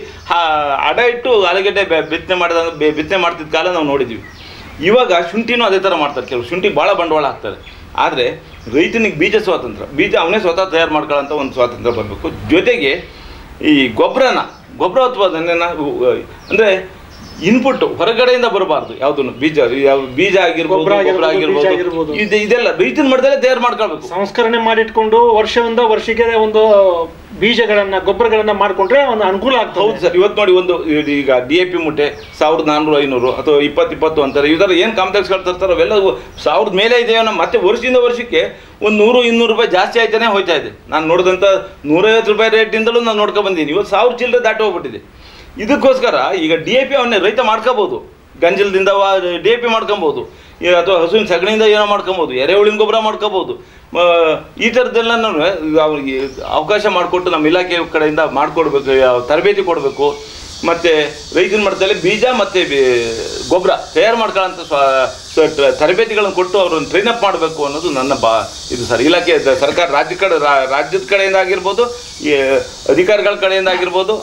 ಅಡ ಇಟ್ಟು ಆಲೂಗೆಡ್ಡೆ ಬಿತ್ತನೆ ಮಾಡ್ತಿದ್ದ ಕಾಲ ನಾವು ನೋಡಿದ್ವಿ. ಇವಾಗ ಶುಂಠಿನೂ ಅದೇ ಥರ ಮಾಡ್ತಾರೆ. ಕೆಲವು ಶುಂಠಿ ಭಾಳ ಬಂಡವಾಳ ಹಾಕ್ತಾರೆ. ಆದರೆ ರೈತನಿಗೆ ಬೀಜ ಅವನೇ ಸ್ವತಃ ತಯಾರು ಮಾಡ್ಕೊಳ್ಳೋಂಥ ಒಂದು ಸ್ವಾತಂತ್ರ್ಯ ಬರಬೇಕು. ಜೊತೆಗೆ ಈ ಗೊಬ್ಬರ ಉತ್ಪಾದನೆಯನ್ನು ಅಂದರೆ ಇನ್ಪುಟ್ ಹೊರಗಡೆಯಿಂದ ಬರಬಾರ್ದು. ಯಾವುದನ್ನು ಬೀಜ ಆಗಿರ್ಬೋದು, ಗೊಬ್ಬರ ಆಗಿರ್ಬೋದು, ಇದೆಲ್ಲ ರೈತನ ಮಟ್ಟದಲ್ಲೇ ತಯಾರು ಮಾಡ್ಕೊಳ್ಬೇಕು. ಸಂಸ್ಕರಣೆ ಮಾಡಿಟ್ಕೊಂಡು ವರ್ಷದಿಂದ ವರ್ಷಕ್ಕೆ ಒಂದು ಬೀಜಗಳನ್ನ ಗೊಬ್ಬರಗಳನ್ನ ಮಾಡಿಕೊಂಡ್ರೆ ಒಂದು ಅನುಕೂಲ ಆಗ್ತದೆ. ಹೌದು ಸರ್. ಇವತ್ತು ನೋಡಿ, ಒಂದು ಈಗ DAP ಮೂಟೆ 1400-500 ಅಥವಾ 20 ಅಂತಾರೆ. ಇದರ ಏನು ಕಾಂಪ್ಲೆಕ್ಸ್ಗಳು ತರ್ತಾರೆ ಅವೆಲ್ಲ 1000 ಮೇಲೆ ಇದೆಯೋ. ಮತ್ತೆ ವರ್ಷದಿಂದ ವರ್ಷಕ್ಕೆ ಒಂದು 100-200 ರೂಪಾಯಿ ಜಾಸ್ತಿ ಆಯ್ತಾನೆ ಹೋಗ್ತಾ ಇದೆ. ನಾನು ನೋಡಿದಂಥ 150 ರೂಪಾಯಿ ರೇಟಿಂದಲೂ ನಾನು ನೋಡ್ಕೊಂಡು ಬಂದೀನಿ. ಇವತ್ತು 1000 ಚಿಲ್ಲರೆ ದಾಟಿ ಹೋಗ್ಬಿಟ್ಟಿದೆ. ಇದಕ್ಕೋಸ್ಕರ ಈಗ DAP ಅವನ್ನೇ ರೈತ ಮಾಡ್ಕೋಬೋದು. ಗಂಜಲದಿಂದ DAP ಮಾಡ್ಕೊಬೋದು, ಅಥವಾ ಹಸುವಿನ ಸಗಣಿಯಿಂದ ಏನೋ ಮಾಡ್ಕೊಬೋದು, ಎರೆಹುಳಿನ ಗೊಬ್ಬರ ಮಾಡ್ಕೋಬೋದು. ಈ ಥರದ್ದೆಲ್ಲ ಅವ್ರಿಗೆ ಅವಕಾಶ ಮಾಡಿಕೊಟ್ಟು ನಮ್ಮ ಇಲಾಖೆ ಕಡೆಯಿಂದ ಮಾಡಿಕೊಡ್ಬೇಕು, ತರಬೇತಿ ಕೊಡಬೇಕು. ಮತ್ತು ರೈತನ ಮಟ್ಟದಲ್ಲಿ ಬೀಜ ಮತ್ತು ಗೊಬ್ಬರ ತಯಾರು ಮಾಡ್ಕೊಳ್ಳೋಂಥ ತರಬೇತಿಗಳನ್ನು ಕೊಟ್ಟು ಅವ್ರನ್ನ ಟ್ರೈನಪ್ ಮಾಡಬೇಕು ಅನ್ನೋದು ನನ್ನ ಇದು ಸರ್. ಇಲಾಖೆ ಸರ್ಕಾರ ರಾಜ್ಯದ ಕಡೆಯಿಂದ ಆಗಿರ್ಬೋದು, ಈ ಅಧಿಕಾರಿಗಳ ಕಡೆಯಿಂದ ಆಗಿರ್ಬೋದು,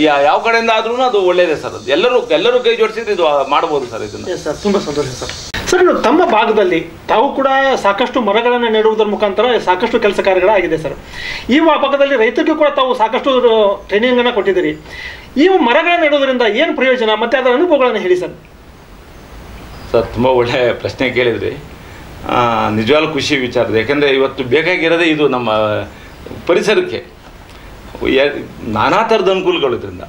ಯಾವ ಕಡೆಯಿಂದ ಆದ್ರೂ ಅದು ಒಳ್ಳೆಯದೇ ಸರ್. ಅದು ಎಲ್ಲರೂ ಕೈ ಜೋಡಿಸಿದ್ರೆ ಇದು ಮಾಡ್ಬೋದು ಸರ್. ಇದನ್ನು ಸರ್ ತುಂಬ ಸಂತೋಷ ಸರ್. ಸರ್, ತಮ್ಮ ಭಾಗದಲ್ಲಿ ತಾವು ಕೂಡ ಸಾಕಷ್ಟು ಮರಗಳನ್ನು ನೆಡುವುದರ ಮುಖಾಂತರ ಸಾಕಷ್ಟು ಕೆಲಸ ಕಾರ್ಯಗಳಾಗಿದೆ ಸರ್. ಈ ಭಾಗದಲ್ಲಿ ರೈತರಿಗೂ ಕೂಡ ತಾವು ಸಾಕಷ್ಟು ಟ್ರೈನಿಂಗನ್ನು ಕೊಟ್ಟಿದ್ದೀರಿ. ಈ ಮರಗಳನ್ನು ನೆಡುವುದರಿಂದ ಏನು ಪ್ರಯೋಜನ ಮತ್ತು ಅದರ ಅನುಭವಗಳನ್ನು ಹೇಳಿ ಸರ್. ಸರ್, ತುಂಬ ಒಳ್ಳೆಯ ಪ್ರಶ್ನೆ ಕೇಳಿದ್ರಿ. ನಿಜವಾಗ್ಲೂ ಖುಷಿ ವಿಚಾರ. ಯಾಕೆಂದರೆ ಇವತ್ತು ಬೇಕಾಗಿರೋದೇ ಇದು ನಮ್ಮ ಪರಿಸರಕ್ಕೆ. ನಾನಾ ಥರದ ಅನುಕೂಲಗಳು ಇದರಿಂದ.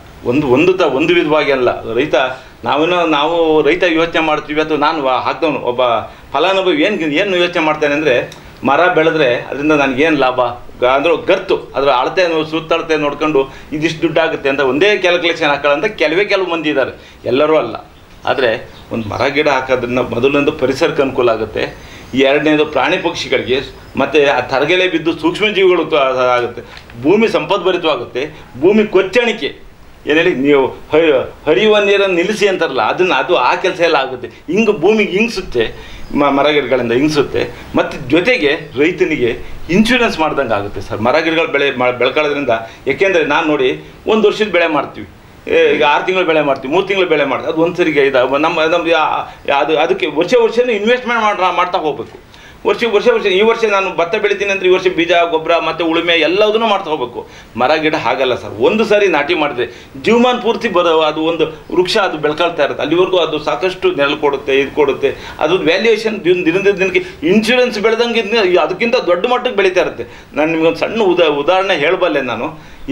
ಒಂದು ವಿಧವಾಗಿ ಅಲ್ಲ. ನಾವು ರೈತ ಯೋಚನೆ ಮಾಡ್ತೀವಿ, ಅಥವಾ ನಾನು ಹಾಕ್ದವನು ಒಬ್ಬ ಫಲಾನುಭವಿ ಏನು ಯೋಚನೆ ಮಾಡ್ತೇನೆ ಅಂದರೆ, ಮರ ಬೆಳೆದ್ರೆ ಅದರಿಂದ ನನಗೇನು ಲಾಭ ಅಂದ್ರೆ ಗರ್ತು ಅದರ ಅಳತೆ ಸುತ್ತಳತೆ ನೋಡ್ಕೊಂಡು ಇದಿಷ್ಟು ದುಡ್ಡು ಆಗುತ್ತೆ ಅಂತ ಒಂದೇ ಕ್ಯಾಲ್ಕುಲೇಷನ್ ಹಾಕೊಳ್ಳೋಂಥ ಕೆಲವು ಮಂದಿ ಇದ್ದಾರೆ, ಎಲ್ಲರೂ ಅಲ್ಲ. ಆದರೆ ಒಂದು ಮರ ಗಿಡ ಹಾಕೋದ್ರಿಂದ ಮೊದಲನೇದು ಪರಿಸರಕ್ಕೆ ಅನುಕೂಲ ಆಗುತ್ತೆ, ಎರಡನೇದು ಪ್ರಾಣಿ ಪಕ್ಷಿಗಳಿಗೆ, ಮತ್ತು ಆ ತರಗೆಲೆ ಬಿದ್ದು ಸೂಕ್ಷ್ಮಜೀವಿಗಳು ಆಗುತ್ತೆ, ಭೂಮಿ ಸಂಪದ್ಭರಿತವಾಗುತ್ತೆ, ಭೂಮಿ ಕೊಚ್ಚಣಿಕೆ ಏನು ಹೇಳಿ ನೀವು ಹರಿಯುವ ನೀರನ್ನು ನಿಲ್ಲಿಸಿ ಅಂತಾರಲ್ಲ, ಅದು ಆ ಕೆಲಸ ಎಲ್ಲ ಆಗುತ್ತೆ. ಹಿಂಗೆ ಭೂಮಿಗೆ ಹಿಂಗಿಸುತ್ತೆ, ಮರಗಿಡಗಳಿಂದ ಹಿಂಗಿಸುತ್ತೆ. ಮತ್ತು ಜೊತೆಗೆ ರೈತನಿಗೆ ಇನ್ಶೂರೆನ್ಸ್ ಮಾಡ್ದಂಗೆ ಆಗುತ್ತೆ ಸರ್ ಮರಗಿಡಗಳು ಬೆಳ್ಕೊಳ್ಳೋದ್ರಿಂದ. ಏಕೆಂದರೆ ನಾನು ನೋಡಿ, 1 ವರ್ಷದ ಬೆಳೆ ಮಾಡ್ತೀವಿ, ಈಗ 6 ತಿಂಗಳು ಬೆಳೆ ಮಾಡ್ತೀವಿ, 3 ತಿಂಗಳು ಬೆಳೆ ಮಾಡ್ತೀವಿ, ಅದು ಒಂದು ಸರಿಗೆ ಅದಕ್ಕೆ ವರ್ಷನೂ ಇನ್ವೆಸ್ಟ್ಮೆಂಟ್ ಮಾಡ್ತಾ ಹೋಗ್ಬೇಕು. ವರ್ಷ ಈ ವರ್ಷ ನಾನು ಭತ್ತ ಬೆಳಿತೀನಿ ಅಂದರೆ ಈ ವರ್ಷ ಬೀಜ ಗೊಬ್ಬರ ಮತ್ತು ಉಳುಮೆ ಎಲ್ಲದನ್ನೂ ಮಾಡ್ತಾ ಹೋಗ್ಬೇಕು. ಮರ ಗಿಡ ಹಾಗಲ್ಲ ಸರ್. ಒಂದು ಸಾರಿ ನಾಟಿ ಮಾಡಿದ್ರೆ ಜೀವಮಾನ ಪೂರ್ತಿ ಅದು ಒಂದು ವೃಕ್ಷ ಅದು ಬೆಳ್ಕೊಳ್ತಾ ಇರುತ್ತೆ. ಅಲ್ಲಿವರೆಗೂ ಅದು ಸಾಕಷ್ಟು ನೆರಳು ಕೊಡುತ್ತೆ, ಇದು ಕೊಡುತ್ತೆ. ಅದು ವ್ಯಾಲ್ಯೂಯೇಷನ್ ದಿನದಿಂದ ದಿನಕ್ಕೆ ಇನ್ಶೂರೆನ್ಸ್ ಬೆಳೆದಂಗೆ ಅದಕ್ಕಿಂತ ದೊಡ್ಡ ಮಟ್ಟಕ್ಕೆ ಬೆಳೀತಾ ಇರುತ್ತೆ. ನಾನು ನಿಮ್ಗೊಂದು ಸಣ್ಣ ಉದಾಹರಣೆ ಹೇಳಬಲ್ಲೆ. ನಾನು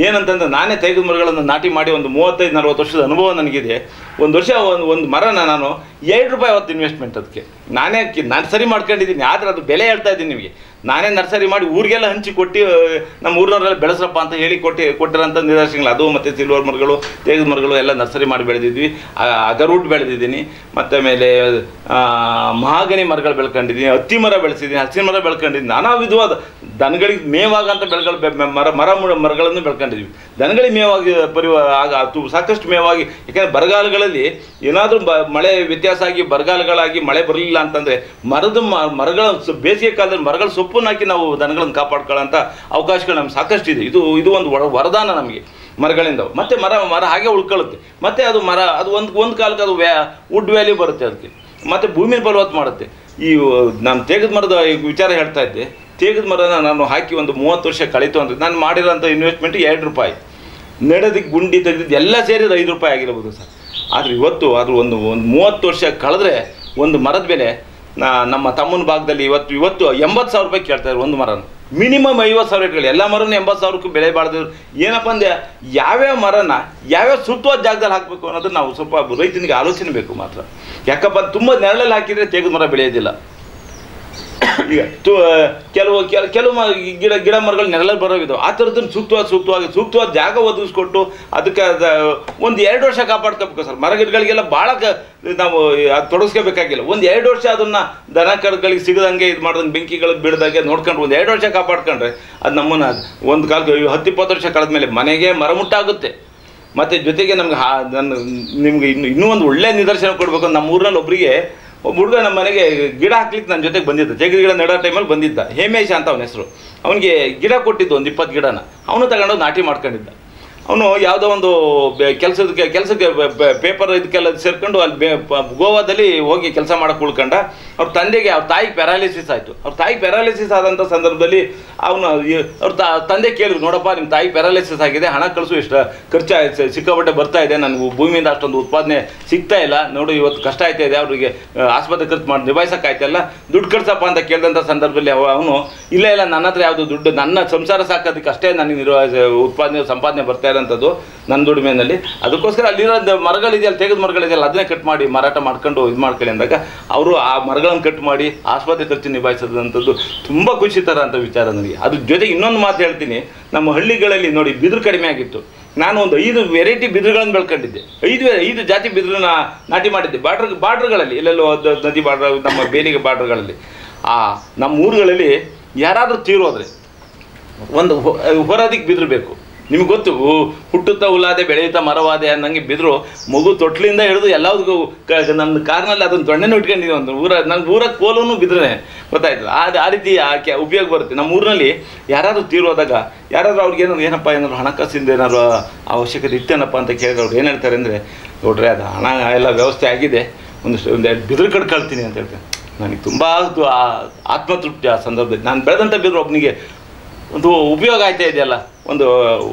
ಏನಂತಂದ್ರೆ, ನಾನೇ ತೆಗೆದ ಮರಗಳನ್ನು ನಾಟಿ ಮಾಡಿ ಒಂದು 35-40 ವರ್ಷದ ಅನುಭವ ನನಗಿದೆ. ಒಂದು ವರ್ಷ ಒಂದು ಮರನ ನಾನು 7 ರೂಪಾಯಿ ಅವತ್ತು ಇನ್ವೆಸ್ಟ್ಮೆಂಟ್ ಅದಕ್ಕೆ ನಾನು ಸರಿ ಮಾಡ್ಕೊಂಡಿದ್ದೀನಿ. ಆದರೆ ಅದು ಬೆಲೆ ಹೇಳ್ತಾ ಇದ್ದೀನಿ ನಿಮಗೆ. ನಾನೇ ನರ್ಸರಿ ಮಾಡಿ ಊರಿಗೆಲ್ಲ ಹಂಚಿ ಕೊಟ್ಟು ನಮ್ಮ ಊರಿನವರೆಲ್ಲ ಬೆಳೆಸ್ರಪ್ಪ ಅಂತ ಹೇಳಿ ಕೊಟ್ಟಿರೋಂಥ ನಿದರ್ಶನಗಳು ಅದು. ಮತ್ತು ಸಿಲ್ವರ್ ಮರಗಳು, ತೇಗದ ಮರಗಳು ಎಲ್ಲ ನರ್ಸರಿ ಮಾಡಿ ಬೆಳೆದಿದ್ವಿ. ಅಗರೂಟ್ ಬೆಳೆದಿದ್ದೀನಿ, ಮತ್ತು ಆಮೇಲೆ ಮಹಾಗನಿ ಮರಗಳು ಬೆಳ್ಕೊಂಡಿದ್ದೀನಿ, ಹತ್ತಿ ಮರ ಬೆಳೆಸಿದ್ದೀನಿ, ಹಸಿರು ಮರ ಬೆಳ್ಕೊಂಡಿದ್ದೀನಿ. ನಾನಾ ವಿಧವಾದ ದನಗಳಿಗೆ ಮೇವಾಗಂತ ಮರಗಳನ್ನು ಬೆಳ್ಕೊಂಡಿದ್ವಿ. ದನಗಳಿಗೆ ಮೇವಾಗಿ ಸಾಕಷ್ಟು ಮೇವಾಗಿ, ಯಾಕೆಂದರೆ ಬರಗಾಲಗಳಲ್ಲಿ ಏನಾದರೂ ಮಳೆ ವ್ಯತ್ಯಾಸ ಆಗಿ ಬರಗಾಲಗಳಾಗಿ ಮಳೆ ಬರಲಿಲ್ಲ ಅಂತಂದರೆ ಮರಗಳ ಬೇಸಿಗೆ ಕಾಲದಲ್ಲಿ ಮರಗಳ ಸೊಪ್ಪನ್ನು ಹಾಕಿ ನಾವು ದನಗಳನ್ನು ಕಾಪಾಡ್ಕೊಳ್ಳೋಂಥ ಅವಕಾಶಗಳು ನಮ್ಗೆ ಸಾಕಷ್ಟು ಇದೆ. ಇದು ಒಂದು ವರದಾನ ನಮಗೆ ಮರಗಳಿಂದ. ಮತ್ತು ಮರ ಹಾಗೆ ಉಳ್ಕೊಳ್ಳುತ್ತೆ. ಮತ್ತು ಅದು ಒಂದು ಕಾಲಕ್ಕೆ ಅದು ವುಡ್ ವ್ಯಾಲ್ಯೂ ಬರುತ್ತೆ ಅದಕ್ಕೆ, ಮತ್ತು ಭೂಮಿನ ಫಲವತ್ತು ಮಾಡುತ್ತೆ. ನಾನು ತೇಗದ ಮರದ ವಿಚಾರ ಹೇಳ್ತಾ ಇದ್ದೆ. ತೇಗದ ಮರನ ನಾನು ಹಾಕಿ ಒಂದು 30 ವರ್ಷ ಕಳೀತು ಅಂದರೆ ನಾನು ಮಾಡಿರೋಂಥ ಇನ್ವೆಸ್ಟ್ಮೆಂಟ್ ₹2, ನೆಡೋದಕ್ಕೆ ಗುಂಡಿ ತೆಗೆದಿದ್ದು ಎಲ್ಲ ಸೇರಿ ₹5 ಆಗಿರ್ಬೋದು ಸರ್. ಆದರೆ ಇವತ್ತು ಅದು ಒಂದು 30 ವರ್ಷ ಕಳೆದ್ರೆ ಒಂದು ಮರದ ಬೆಲೆ ನಮ್ಮ ತಮ್ಮನ ಭಾಗದಲ್ಲಿ ಇವತ್ತು ₹80,000 ಕೇಳ್ತಾರೆ ಒಂದು ಮರನ. ಮಿನಿಮಮ್ 50,000 ಇಟ್ಕೊಳ್ಳಿ. ಎಲ್ಲ ಮರನ 80,000ಕ್ಕೂ ಬೆಲೆ ಬಾಳ್ದಿದ್ರು ಏನಪ್ಪ ಅಂದರೆ ಯಾವ್ಯಾವ ಮರನ ಯಾವ್ಯಾವ ಸೂಕ್ತವಾದ ಜಾಗದಲ್ಲಿ ಹಾಕಬೇಕು ಅನ್ನೋದು ನಾವು ಸ್ವಲ್ಪ ರೈತನಿಗೆ ಆಲೋಚನೆ ಬೇಕು ಮಾತ್ರ. ಯಾಕಪ್ಪ ತುಂಬ ನೆರಳಲ್ಲಿ ಹಾಕಿದರೆ ತೇಗದ ಮರ ಬೆಳೆಯೋದಿಲ್ಲ. ಈಗ ಕೆಲವು ಗಿಡ ಮರಗಳು ನೆರಳಲ್ಲಿ ಬರೋವಿದ್ದಾವೆ. ಆ ಥರದನ್ನು ಸೂಕ್ತವಾದ ಜಾಗ ಒದಗಿಸ್ಕೊಟ್ಟು ಅದಕ್ಕೆ ಒಂದು 2 ವರ್ಷ ಕಾಪಾಡ್ಕೋಬೇಕು ಸರ್. ಮರ ಗಿಡಗಳಿಗೆಲ್ಲ ಭಾಳ ನಾವು ಅದು ತೊಡಗಿಸ್ಕೋಬೇಕಾಗಿಲ್ಲ. ಒಂದು 2 ವರ್ಷ ಅದನ್ನು ದನ ಕರುಗಳಿಗೆ ಸಿಗದಂಗೆ ಇದು ಮಾಡ್ದಂಗೆ ಬೆಂಕಿಗಳಿಗೆ ಬಿಡ್ದಂಗೆ ನೋಡ್ಕೊಂಡು ಒಂದು 2 ವರ್ಷ ಕಾಪಾಡ್ಕೊಂಡ್ರೆ ಅದು ನಮ್ಮನ್ನು ಒಂದು ಕಾಲಕ್ಕೆ 10-20 ವರ್ಷ ಕಳೆದ ಮೇಲೆ ಮನೆಗೆ ಮರ ಮುಟ್ಟಾಗುತ್ತೆ. ಮತ್ತು ಜೊತೆಗೆ ನಿಮ್ಗೆ ಇನ್ನೂ ಒಂದು ಒಳ್ಳೆಯ ನಿದರ್ಶನ ಕೊಡಬೇಕು. ನಮ್ಮ ಊರಿನಲ್ಲಿ ಒಬ್ಬರಿಗೆ ಒಬ್ಬ ಹುಡುಗ ನಮ್ಮ ಮನೆಗೆ ಗಿಡ ಹಾಕ್ಲಿಕ್ಕೆ ನನ್ನ ಜೊತೆಗೆ ಬಂದಿದ್ದ. ತೇಗದ ಗಿಡ ನೆಡೋ ಟೈಮಲ್ಲಿ ಬಂದಿದ್ದ. ಹೇಮೇಶ ಅಂತ ಅವನ ಹೆಸರು. ಅವನಿಗೆ ಗಿಡ ಕೊಟ್ಟಿದ್ದು ಒಂದು 20 ಗಿಡನ ಅವನು ತಗೊಂಡು ನಾಟಿ ಮಾಡ್ಕೊಂಡಿದ್ದ. ಅವನು ಯಾವುದೋ ಒಂದು ಕೆಲಸಕ್ಕೆ ಪೇಪರ್ ಇದಕ್ಕೆಲ್ಲ ಸೇರ್ಕೊಂಡು ಅಲ್ಲಿ ಗೋವಾದಲ್ಲಿ ಹೋಗಿ ಕೆಲಸ ಮಾಡೋಕ್ಕೆ ಉಳ್ಕೊಂಡ. ಅವ್ರ ತಾಯಿಗೆ ಪ್ಯಾರಾಲಿಸಿಸ್ ಆಯಿತು. ಅವ್ರ ತಾಯಿ ಪ್ಯಾರಾಲಿಸಿಸ್ ಆದಂಥ ಸಂದರ್ಭದಲ್ಲಿ ಅವ್ರ ತಂದೆ ಕೇಳಿದ್ರು, ನೋಡಪ್ಪ ನಿಮ್ಮ ತಾಯಿ ಪ್ಯಾರಾಲಿಸಿಸ್ ಆಗಿದೆ, ಹಣ ಕಳಿಸು, ಇಷ್ಟು ಖರ್ಚು ಸಿಕ್ಕಾಪಟ್ಟೆ ಬರ್ತಾ ಇದೆ, ನನಗೆ ಭೂಮಿಯಿಂದ ಅಷ್ಟೊಂದು ಉತ್ಪಾದನೆ ಸಿಗ್ತಾ ಇಲ್ಲ, ನೋಡು ಇವತ್ತು ಕಷ್ಟ ಆಯ್ತಾ ಇದೆ, ಅವ್ರಿಗೆ ಆಸ್ಪತ್ರೆ ಖರ್ಚು ಮಾಡಿ ನಿಭಾಯಿಸೋಕ್ಕಾಯ್ತಲ್ಲ, ದುಡ್ಡು ಕಳ್ಸಪ್ಪ ಅಂತ ಕೇಳಿದಂಥ ಸಂದರ್ಭದಲ್ಲಿ ಅವನು ಇಲ್ಲ ನನ್ನ ಹತ್ರ ಯಾವುದು ದುಡ್ಡು, ನನ್ನ ಸಂಸಾರ ಸಾಕೋದಕ್ಕೆ ಅಷ್ಟೇ ನನಗೆ ಸಂಪಾದನೆ ಬರ್ತಾ ಅಂಥದ್ದು ನನ್ನ ದುಡಿಮೆನಲ್ಲಿ. ಅದಕ್ಕೋಸ್ಕರ ಅಲ್ಲಿರೋ ಮರಗಳಿದೆಯಲ್ಲ, ತೇಗದ ಮರಗಳಿದೆಯಲ್ಲ, ಅದನ್ನೇ ಕಟ್ ಮಾಡಿ ಮಾರಾಟ ಮಾಡ್ಕೊಂಡು ಇದು ಮಾಡ್ಕೊಳ್ಳಿ ಅಂದಾಗ ಅವರು ಆ ಮರಗಳನ್ನು ಕಟ್ ಮಾಡಿ ಆಸ್ಪತ್ರೆ ಖರ್ಚು ನಿಭಾಯಿಸೋದಂಥದ್ದು ತುಂಬ ಖುಷಿ ಥರ ಅಂತ ವಿಚಾರ ನನಗೆ. ಅದ್ರ ಜೊತೆಗೆ ಇನ್ನೊಂದು ಮಾತು ಹೇಳ್ತೀನಿ. ನಮ್ಮ ಹಳ್ಳಿಗಳಲ್ಲಿ ನೋಡಿ ಬಿದಿರು ಕಡಿಮೆ ಆಗಿತ್ತು. ನಾನು ಒಂದು 5 ವೆರೈಟಿ ಬಿದಿರುಗಳನ್ನು ಬೆಳ್ಕೊಂಡಿದ್ದೆ. 5 ಜಾತಿ ಬಿದಿರನ್ನ ನಾಟಿ ಮಾಡಿದ್ದೆ ಬಾರ್ಡ್ರ್ಗಳಲ್ಲಿ, ಎಲ್ಲೆಲ್ಲೋ ನದಿ ಬಾರ್ಡ್ರ್, ನಮ್ಮ ಬೇಲಿಗೆ ಬಾರ್ಡ್ರ್ಗಳಲ್ಲಿ. ನಮ್ಮ ಊರುಗಳಲ್ಲಿ ಯಾರಾದರೂ ತೀರೋದ್ರೆ ಒಂದು ಹೊರದಿಕ್ಕೆ ಬಿದಿರು ಬೇಕು. ನಿಮ್ಗೆ ಗೊತ್ತು, ಹುಟ್ಟುತ್ತಾ ಹುಲ್ಲಾದೆ ಬೆಳೆಯುತ್ತಾ ಮರವಾದೆ ಅನ್ನಂಗೆ ಬಿದ್ರು ಮಗು ತೊಟ್ಲಿಂದ ಹಿಡಿದು ಎಲ್ಲದಕ್ಕೂ ನನ್ನ ಕಾರ್ನಲ್ಲಿ ಅದನ್ನು ದೊಣ್ಣೆನೂ ಇಟ್ಕೊಂಡಿದ್ದೀವಿ. ಒಂದು ನನ್ನ ಊರ ಕೋಲೂ ಬಿದ್ರೇ ಗೊತ್ತಾಯ್ತಲ್ಲ. ಆ ರೀತಿ ಉಪಯೋಗ ಬರುತ್ತೆ. ನಮ್ಮ ಊರಿನಲ್ಲಿ ಯಾರಾದರೂ ತೀರೋದಾಗ ಯಾರಾದರೂ ಅವ್ರಿಗೆ ಏನಪ್ಪ ಏನಾದ್ರು ಹಣಕಾಸಿಂದ ಏನಾದ್ರು ಅವಶ್ಯಕತೆ ಇತ್ತೇನಪ್ಪ ಅಂತ ಕೇಳಿದ್ರೆ ಅವ್ರು ಏನು ಹೇಳ್ತಾರೆ ಅಂದರೆ, ನೋಡ್ರಿ ಅದು ಹಣ ಎಲ್ಲ ವ್ಯವಸ್ಥೆ ಆಗಿದೆ, ಒಂದೆರಡು ಬಿದಿರು ಕಟ್ಕೊಳ್ತೀನಿ ಅಂತ ಹೇಳ್ತಾರೆ. ನನಗೆ ತುಂಬ ಆತ್ಮತೃಪ್ತಿ ಆ ಸಂದರ್ಭದಲ್ಲಿ. ನಾನು ಬೆಳೆದಂಥ ಬಿದಿರು ಒಬ್ಬನಿಗೆ ಒಂದು ಉಪಯೋಗ ಆಯ್ತಾ ಇದೆಯಲ್ಲ. ಒಂದು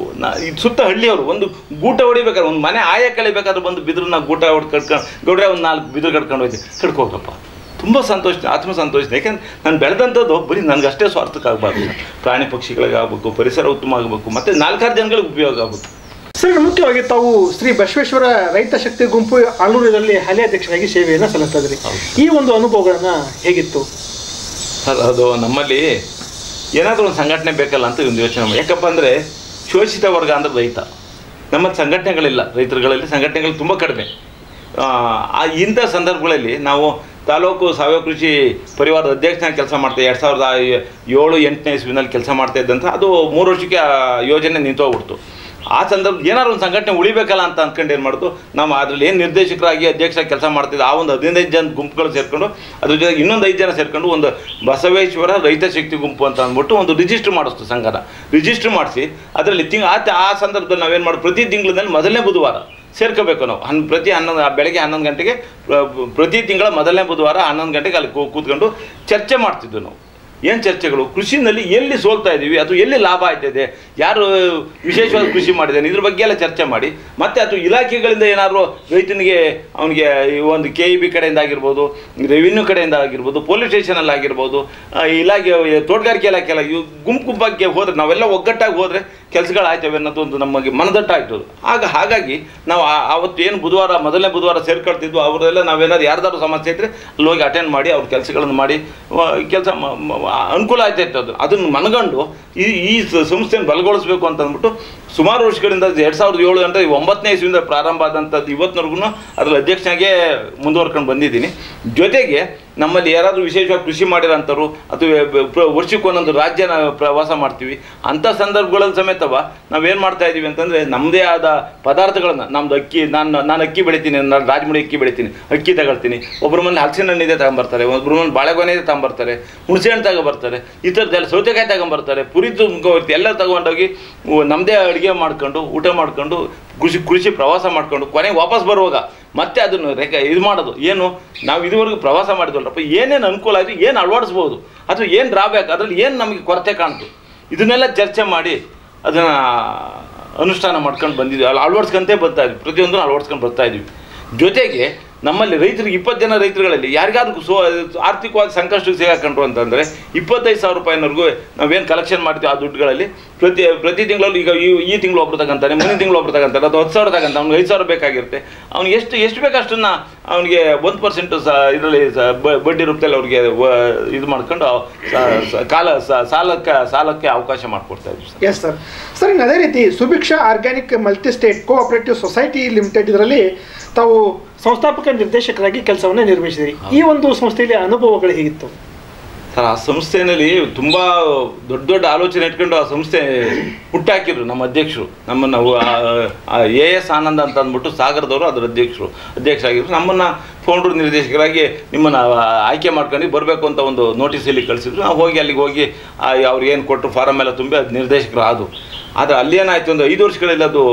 ಇದು ಸುತ್ತ ಹಳ್ಳಿಯವರು ಒಂದು ಗೂಟ ಹೊಡಿಬೇಕಾದ್ರೆ, ಒಂದು ಮನೆ ಆಯ ಕಳಿಬೇಕಾದ್ರೆ ಬಂದು ಬಿದಿರನ್ನ ಗೂಟ ಗೌಡ್ರೆ ಒಂದು 4 ಬಿದಿರು ಕಟ್ಕೊಂಡು ಹೋಯ್ತು, ಕಟ್ಕೋಬೇಕಪ್ಪ. ತುಂಬ ಸಂತೋಷ, ಆತ್ಮ ಸಂತೋಷ. ಯಾಕೆಂದ್ರೆ ನಾನು ಬೆಳೆದಂಥದ್ದು ಬರೀ ನನಗಷ್ಟೇ ಸ್ವಾರ್ಥಕ್ಕಾಗಬಾರ್ದು, ಪ್ರಾಣಿ ಪಕ್ಷಿಗಳಿಗಾಗಬೇಕು, ಪರಿಸರ ಉತ್ತಮ ಆಗಬೇಕು, ಮತ್ತು 4-6 ಜನಗಳಿಗೆ ಉಪಯೋಗ ಆಗಬೇಕು. ಸರ್, ಮುಖ್ಯವಾಗಿ ತಾವು ಶ್ರೀ ಬಸವೇಶ್ವರ ರೈತ ಶಕ್ತಿ ಗುಂಪು ಆಲೂರಿನಲ್ಲಿ ಹಾಲಿ ಅಧ್ಯಕ್ಷರಾಗಿ ಸೇವೆಯನ್ನು ಸಲ್ಲಿಸ್ತಾ ಇದ್ರಿ. ಈ ಒಂದು ಅನುಭವಗಳನ್ನು ಹೇಗಿತ್ತು ಸರ್? ಅದು ನಮ್ಮಲ್ಲಿ ಏನಾದರೂ ಒಂದು ಸಂಘಟನೆ ಬೇಕಲ್ಲ ಅಂತ ಒಂದು ಯೋಚನೆ ಮಾಡಿ. ಯಾಕಪ್ಪ ಅಂದರೆ ಶೋಷಿತ ವರ್ಗ ಅಂದರೆ ರೈತ. ನಮ್ಮಲ್ಲಿ ಸಂಘಟನೆಗಳಿಲ್ಲ, ರೈತರುಗಳಲ್ಲಿ ಸಂಘಟನೆಗಳು ತುಂಬ ಕಡಿಮೆ. ಇಂಥ ಸಂದರ್ಭಗಳಲ್ಲಿ ನಾವು ತಾಲೂಕು ಸಾವಯವ ಕೃಷಿ ಪರಿವಾರದ ಅಧ್ಯಕ್ಷನಾಗಿ ಕೆಲಸ ಮಾಡ್ತೇವೆ. 2007-8ನೇ ಇಸ್ವಿನಲ್ಲಿ ಕೆಲಸ ಮಾಡ್ತಾ ಇದ್ದಂಥ ಅದು 3 ವರ್ಷಕ್ಕೆ ಯೋಜನೆ ನಿಂತೋಗ್ಬಿಡ್ತು. ಆ ಸಂದರ್ಭ ಏನಾದ್ರು ಒಂದು ಸಂಘಟನೆ ಉಳಿಬೇಕಲ್ಲ ಅಂತ ಅಂದ್ಕೊಂಡು ಏನು ಮಾಡೋದು, ನಾವು ಅದರಲ್ಲಿ ಏನು ನಿರ್ದೇಶಕರಾಗಿ ಅಧ್ಯಕ್ಷರಾಗಿ ಕೆಲಸ ಮಾಡ್ತಿದ್ದೆ ಆ ಒಂದು 15 ಜನ ಗುಂಪುಗಳು ಸೇರಿಕೊಂಡು ಅದ್ರ ಜೊತೆಗೆ ಇನ್ನೊಂದು 5 ಜನ ಸೇರಿಕೊಂಡು ಒಂದು ಬಸವೇಶ್ವರ ರೈತ ಶಕ್ತಿ ಗುಂಪು ಅಂತ ಅಂದ್ಬಿಟ್ಟು ಒಂದು ರಿಜಿಸ್ಟ್ರ್ ಮಾಡಿಸ್ತು ಸಂಘನ. ರಿಜಿಸ್ಟ್ರ್ ಮಾಡಿಸಿ ಅದರಲ್ಲಿ ಆ ಸಂದರ್ಭದಲ್ಲಿ ನಾವೇನು ಮಾಡೋದು, ಪ್ರತಿ ತಿಂಗಳಿನಲ್ಲಿ ಮೊದಲನೇ ಬುಧವಾರ ಸೇರ್ಕೋಬೇಕು ನಾವು. ಬೆಳಗ್ಗೆ 11 ಗಂಟೆಗೆ ಪ್ರತಿ ತಿಂಗಳ ಮೊದಲನೇ ಬುಧವಾರ 11 ಗಂಟೆಗೆ ಅಲ್ಲಿ ಕೂತ್ಕೊಂಡು ಚರ್ಚೆ ಮಾಡ್ತಿದ್ವಿ ನಾವು. ಏನು ಚರ್ಚೆಗಳು, ಕೃಷಿನಲ್ಲಿ ಎಲ್ಲಿ ಸೋಲ್ತಾ ಇದ್ದೀವಿ ಅಥವಾ ಎಲ್ಲಿ ಲಾಭ ಆಯ್ತಾಯಿದೆ, ಯಾರು ವಿಶೇಷವಾದ ಕೃಷಿ ಮಾಡಿದ್ದಾನೆ, ಇದ್ರ ಬಗ್ಗೆ ಎಲ್ಲ ಚರ್ಚೆ ಮಾಡಿ, ಮತ್ತು ಅದು ಇಲಾಖೆಗಳಿಂದ ಏನಾದರೂ ರೈತನಿಗೆ ಅವನಿಗೆ ಒಂದು KEB ಕಡೆಯಿಂದ ಆಗಿರ್ಬೋದು, ರೆವಿನ್ಯೂ ಕಡೆಯಿಂದ ಆಗಿರ್ಬೋದು, ಪೊಲೀಸ್ ಸ್ಟೇಷನಲ್ಲಿ ಆಗಿರ್ಬೋದು, ಇಲಾಖೆ ತೋಟಗಾರಿಕೆ ಇಲಾಖೆ ಎಲ್ಲ ಗುಂಪಾಗಿ ಹೋದರೆ ನಾವೆಲ್ಲ ಒಗ್ಗಟ್ಟಾಗಿ ಹೋದರೆ ಕೆಲಸಗಳಾಯ್ತವೆ ಅನ್ನೋದು ಒಂದು ನಮಗೆ ಮನದಟ್ಟಾಯಿತು. ಹಾಗಾಗಿ ನಾವು ಅವತ್ತು ಏನು ಮೊದಲನೇ ಬುಧವಾರ ಸೇರ್ಕೊಳ್ತಿದ್ವು, ಅವರೆಲ್ಲ ನಾವೇನಾದ್ರು ಯಾರ್ದಾದ್ರು ಸಮಸ್ಯೆ ಇದ್ದರೆ ಅಲ್ಲಿ ಹೋಗಿ ಅಟೆಂಡ್ ಮಾಡಿ ಅವ್ರ ಕೆಲಸಗಳನ್ನು ಮಾಡಿ ಕೆಲಸ ಅನುಕೂಲ ಆಗ್ತಾಯಿತ್ತು. ಅದನ್ನು ಮನಗಂಡು ಈ ಸಂಸ್ಥೆಯನ್ನು ಬಲಗೊಳಿಸಬೇಕು ಅಂತ ಅಂದ್ಬಿಟ್ಟು ಸುಮಾರು ವರ್ಷಗಳಿಂದ 2007 ಅಂದರೆ 9ನೇ ಇಸ್ವಿಯಿಂದ ಪ್ರಾರಂಭ ಆದಂಥದ್ದು ಇವತ್ತಿನವರೆಗೂ ಅದರಲ್ಲಿ ಅಧ್ಯಕ್ಷನಾಗೇ ಮುಂದುವರ್ಕೊಂಡು ಬಂದಿದ್ದೀನಿ. ಜೊತೆಗೆ ನಮ್ಮಲ್ಲಿ ಯಾರಾದರೂ ವಿಶೇಷವಾಗಿ ಕೃಷಿ ಮಾಡಿರೋಂಥವ್ರು ಅಥವಾ ವರ್ಷಕ್ಕೊಂದೊಂದು ರಾಜ್ಯನ ಪ್ರವಾಸ ಮಾಡ್ತೀವಿ. ಅಂಥ ಸಂದರ್ಭಗಳಲ್ಲಿ ಸಮೇತವ ನಾವೇನು ಮಾಡ್ತಾ ಇದ್ದೀವಿ ಅಂತಂದರೆ ನಮ್ಮದೇ ಆದ ಪದಾರ್ಥಗಳನ್ನು, ನಮ್ಮದು ಅಕ್ಕಿ, ನಾನು ಅಕ್ಕಿ ಬೆಳಿತೀನಿ, ನಾನು ರಾಜಮುಡಿ ಅಕ್ಕಿ ಬೆಳಿತೀನಿ, ಅಕ್ಕಿ ತಗೊಳ್ತೀನಿ. ಒಬ್ಬರ ಮನೇಲಿ ಹಲಸಿನ ಹಣ್ಣಿದೆ ತಗೊಂಬರ್ತಾರೆ, ಒಬ್ಬರ ಮನೇಲಿ ಬಾಳೆಗೊನೆ ಇದೆ ತಗೊಂಬರ್ತಾರೆ, ಹುಣಸೆ ಹಣ್ಣು ತಗೊಂಬರ್ತಾರೆ, ಈ ಥರದ್ದೆಲ್ಲ ಸೌತೆಕಾಯಿ ತಗೊಂಬರ್ತಾರೆ, ಪುರಿ ಎಲ್ಲ ತಗೊಂಡೋಗಿ ನಮ್ಮದೇ ಅಡುಗೆ ಮಾಡ್ಕೊಂಡು ಊಟ ಮಾಡ್ಕೊಂಡು ಕೃಷಿ ಪ್ರವಾಸ ಮಾಡ್ಕೊಂಡು ಕೊನೆಗೆ ವಾಪಸ್ ಬರುವಾಗ ಮತ್ತೆ ಅದನ್ನು ಇದು ಮಾಡೋದು. ಏನು ನಾವು ಇದುವರೆಗೂ ಪ್ರವಾಸ ಮಾಡಿದ್ವಲ್ಲಪ್ಪ, ಏನೇನು ಅನುಕೂಲ ಆಯಿತು, ಏನು ಅಳವಡಿಸ್ಬೋದು ಅಥವಾ ಏನು ಡ್ರಾಬ್ಯಾಕ್, ಅದರಲ್ಲಿ ಏನು ನಮಗೆ ಕೊರತೆ ಕಾಣ್ತು, ಇದನ್ನೆಲ್ಲ ಚರ್ಚೆ ಮಾಡಿ ಅದನ್ನು ಅನುಷ್ಠಾನ ಮಾಡ್ಕೊಂಡು ಬಂದಿದ್ವಿ. ಅಳವಡಿಸ್ಕೊಂತೇ ಬರ್ತಾಯಿದ್ವಿ, ಪ್ರತಿಯೊಂದನ್ನು ಅಳವಡಿಸ್ಕೊಂಡು ಬರ್ತಾಯಿದ್ವಿ. ಜೊತೆಗೆ ನಮ್ಮಲ್ಲಿ ರೈತರಿಗೆ 20 ಜನ ರೈತರುಗಳಲ್ಲಿ ಯಾರಿಗಾದ್ರೂ ಆರ್ಥಿಕವಾಗಿ ಸಂಕಷ್ಟಕ್ಕೆ ಸಿಗಾಕೊಂಡ್ರು ಅಂತಂದರೆ 25,000 ರೂಪಾಯಿನವರೆಗೂ ನಾವೇನು ಕಲೆಕ್ಷನ್ ಮಾಡ್ತೀವಿ ಆ ದುಡ್ಡುಗಳಲ್ಲಿ ಪ್ರತಿ ತಿಂಗಳಲ್ಲಿ ಈಗ ಈ ತಿಂಗಳು ಒಬ್ರು ತಗೊಂತಾನೆ, ಮುಂದಿನ ತಿಂಗಳು ಒಬ್ರು ತಗೊಂತಾರೆ, ಅಥವಾ 10,000 ತಗೊಂತ ಅವ್ನಿಗೆ 5,000 ಬೇಕಾಗಿರುತ್ತೆ. ಅವ್ನಿಗೆ ಎಷ್ಟು ಬೇಕು ಅಷ್ಟನ್ನು ಅವನಿಗೆ 1% ಇದರಲ್ಲಿ ಬಡ್ಡಿ ರೂಪದಲ್ಲಿ ಅವ್ರಿಗೆ ಇದು ಮಾಡ್ಕೊಂಡು ಸಾಲಕ್ಕೆ ಅವಕಾಶ ಮಾಡಿಕೊಡ್ತಾ ಇದ್ವಿ. Yes sir. ಸರ್, ಇನ್ನು ಅದೇ ರೀತಿ Subhiksha organic multi state cooperative society limited ಇದರಲ್ಲಿ ತಾವು ಸಂಸ್ಥಾಪಕ ನಿರ್ದೇಶಕರಾಗಿ ಕೆಲಸವನ್ನು ನಿರ್ವಹಿಸಿದಿರಿ. ಈ ಒಂದು ಸಂಸ್ಥೆಯಲ್ಲಿ ಅನುಭವಗಳು ಹೇಗಿತ್ತು ಸರ್? ಆ ಸಂಸ್ಥೆಯಲ್ಲಿ ತುಂಬ ದೊಡ್ಡ ಆಲೋಚನೆ ಇಟ್ಕೊಂಡು ಆ ಸಂಸ್ಥೆ ಹುಟ್ಟಾಕಿದ್ರು ನಮ್ಮ ಅಧ್ಯಕ್ಷರು. ನಮ್ಮನ್ನು AS ಆನಂದ್ ಅಂತ ಅಂದ್ಬಿಟ್ಟು ಸಾಗರದವರು ಅದರ ಅಧ್ಯಕ್ಷರಾಗಿದ್ರು. ನಮ್ಮನ್ನು ಫೌಂಡರ್ ನಿರ್ದೇಶಕರಾಗಿ ನಿಮ್ಮನ್ನು ಆಯ್ಕೆ ಮಾಡ್ಕೊಂಡು ಬರಬೇಕು ಅಂತ ಒಂದು ನೋಟಿಸಲ್ಲಿ ಕಳಿಸಿದ್ರು. ನಾವು ಅಲ್ಲಿಗೆ ಹೋಗಿ ಅವ್ರಿಗೆ ಏನು ಕೊಟ್ಟರು ಫಾರಮ್ ಎಲ್ಲ ತುಂಬಿ ಅದು ನಿರ್ದೇಶಕರು ಆದವು. ಆದರೆ ಅಲ್ಲಿ ಏನಾಯಿತು ಅಂದರೆ 5 ವರ್ಷಗಳಲ್ಲಿ ಅದು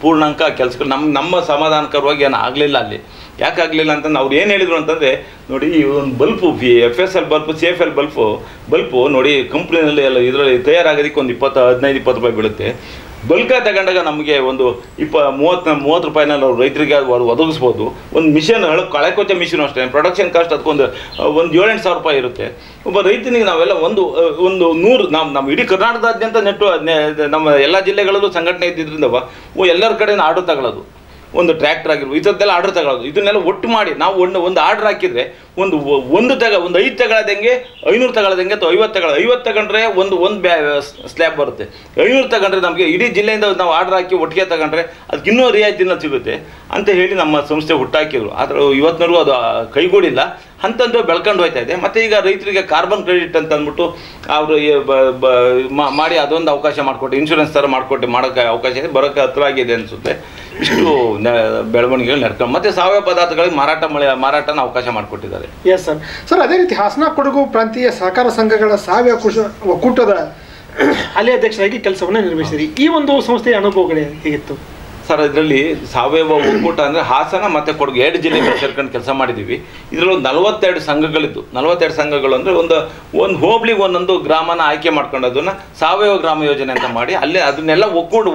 ಪೂರ್ಣಾಂಕ ಕೆಲಸಗಳು ನಮ್ಮ ಸಮಾಧಾನಕರವಾಗಿ ಏನು ಆಗಲಿಲ್ಲ. ಅಲ್ಲಿ ಯಾಕೆ ಆಗಲಿಲ್ಲ ಅಂತಂದ್ರೆ ಅವ್ರು ಏನು ಹೇಳಿದರು ಅಂತಂದರೆ, ನೋಡಿ ಈ ಒಂದು bulb FSL bulb CFL bulb ನೋಡಿ ಕಂಪ್ನಿನಲ್ಲಿ ಎಲ್ಲ ಇದರಲ್ಲಿ ತಯಾರಾಗೋದಕ್ಕೆ ಒಂದು 15-20 ರೂಪಾಯಿ ಬೀಳುತ್ತೆ. ಬಲ್ಕಾಗಿ ತಗೊಂಡಾಗ ನಮಗೆ ಒಂದು 30 ರೂಪಾಯಿನಲ್ಲಿ ಅವ್ರು ರೈತರಿಗೆ ಅವರು ಒದಗಿಸ್ಬೋದು. ಒಂದು ಮಿಷನ್ ಕಳೆಕೊಚ್ಚ ಮಿಷನ್ ಅಷ್ಟೇ, ಪ್ರೊಡಕ್ಷನ್ ಕಾಸ್ಟ್ ಅದಕ್ಕೊಂದು 7-8 ಸಾವಿರ ರೂಪಾಯಿ ಇರುತ್ತೆ. ಒಬ್ಬ ರೈತನಿಗೆ ನಾವೆಲ್ಲ ಒಂದು 100 ನಮ್ಮ ಇಡೀ ಕರ್ನಾಟಕದಾದ್ಯಂತ ನಮ್ಮ ಎಲ್ಲ ಜಿಲ್ಲೆಗಳಲ್ಲೂ ಸಂಘಟನೆ ಇದ್ದಿದ್ದರಿಂದ ಎಲ್ಲರ ಕಡೆ ಆರ್ಡರ್ ತಗೊಳ್ಳೋದು, ಒಂದು ಟ್ರ್ಯಾಕ್ಟರ್ ಆಗಿರ್ಬೋದು, ಈ ಥರದ್ದೆಲ್ಲ ಆರ್ಡರ್ ತಗೊಳ್ಳೋದು. ಇದನ್ನೆಲ್ಲ ಒಟ್ಟು ಮಾಡಿ ನಾವು ಒಂದು ಆರ್ಡರ್ ಹಾಕಿದರೆ ಒಂದು 5 ತಗೊಳ್ಳೋದಂಗೆ 500 ತಗೊಳ್ಳೋದಂಗೆ ಅಥವಾ 50 ತಗೊಂಡ್ರೆ ಒಂದು ಸ್ಲ್ಯಾಬ್ ಬರುತ್ತೆ. 500 ತಗೊಂಡ್ರೆ ನಮಗೆ ಇಡೀ ಜಿಲ್ಲೆಯಿಂದ ನಾವು ಆರ್ಡರ್ ಹಾಕಿ ಒಟ್ಟಿಗೆ ತಗೊಂಡ್ರೆ ಅದಕ್ಕೆ ಇನ್ನೂ ರಿಯಾಯಿತಿನ ಸಿಗುತ್ತೆ ಅಂತ ಹೇಳಿ ನಮ್ಮ ಸಂಸ್ಥೆ ಹುಟ್ಟಾಕಿದ್ರು. ಆದರೆ ಇವತ್ತಿನವರೆಗೂ ಅದು ಕೈಗೂಡಿಲ್ಲ. ಹಂತಂದು ಬೆಳ್ಕೊಂಡು ಹೋಗ್ತಾ ಇದೆ. ಮತ್ತು ಈಗ ರೈತರಿಗೆ ಕಾರ್ಬನ್ ಕ್ರೆಡಿಟ್ ಅಂತ ಅಂದ್ಬಿಟ್ಟು ಅವರು ಮಾಡಿ ಅದೊಂದು ಅವಕಾಶ ಮಾಡಿಕೊಟ್ಟು, ಇನ್ಶೂರೆನ್ಸ್ ಥರ ಮಾಡೋಕ್ಕೆ ಅವಕಾಶ ಇದೆ, ಬರೋಕ್ಕೆ ಹತ್ರ ಆಗಿದೆ ಅನಿಸುತ್ತೆ. ಇಷ್ಟು ಬೆಳವಣಿಗೆಗಳು ನಡ್ಕೊಂಡು ಮತ್ತು ಸಾವಯವ ಪದಾರ್ಥಗಳಿಗೆ ಮಾರಾಟನ ಅವಕಾಶ ಮಾಡಿಕೊಟ್ಟಿದ್ದಾರೆ. Yes sir. ಸರ್, ಅದೇ ರೀತಿ ಹಾಸನ ಕೊಡಗು ಪ್ರಾಂತೀಯ ಸಹಕಾರ ಸಂಘಗಳ ಸಾವಯವ ಕೃಷಿ ಒಕ್ಕೂಟದ ಅಲೆ ಅಧ್ಯಕ್ಷರಾಗಿ ಕೆಲಸವನ್ನು ನಿರ್ವಹಿಸಿರಿ. ಈ ಒಂದು ಸಂಸ್ಥೆಯ ಅನುಭವಗಳು ಹೇಗಿತ್ತು ಸರ್? ಇದರಲ್ಲಿ ಸಾವಯವ ಒಕ್ಕೂಟ ಅಂದರೆ ಹಾಸನ ಮತ್ತು ಕೊಡಗು 2 ಜಿಲ್ಲೆಗಳು ಸೇರ್ಕೊಂಡು ಕೆಲಸ ಮಾಡಿದ್ದೀವಿ. ಇದರಲ್ಲಿ ಒಂದು 42 ಸಂಘಗಳಿದ್ದು, 42 ಸಂಘಗಳು ಅಂದರೆ ಒಂದು ಹೋಬಳಿಗೆ ಒಂದೊಂದು ಗ್ರಾಮನ ಆಯ್ಕೆ ಮಾಡ್ಕೊಂಡು ಅದನ್ನು ಸಾವಯವ ಗ್ರಾಮ ಯೋಜನೆ ಅಂತ ಮಾಡಿ ಅಲ್ಲಿ ಅದನ್ನೆಲ್ಲ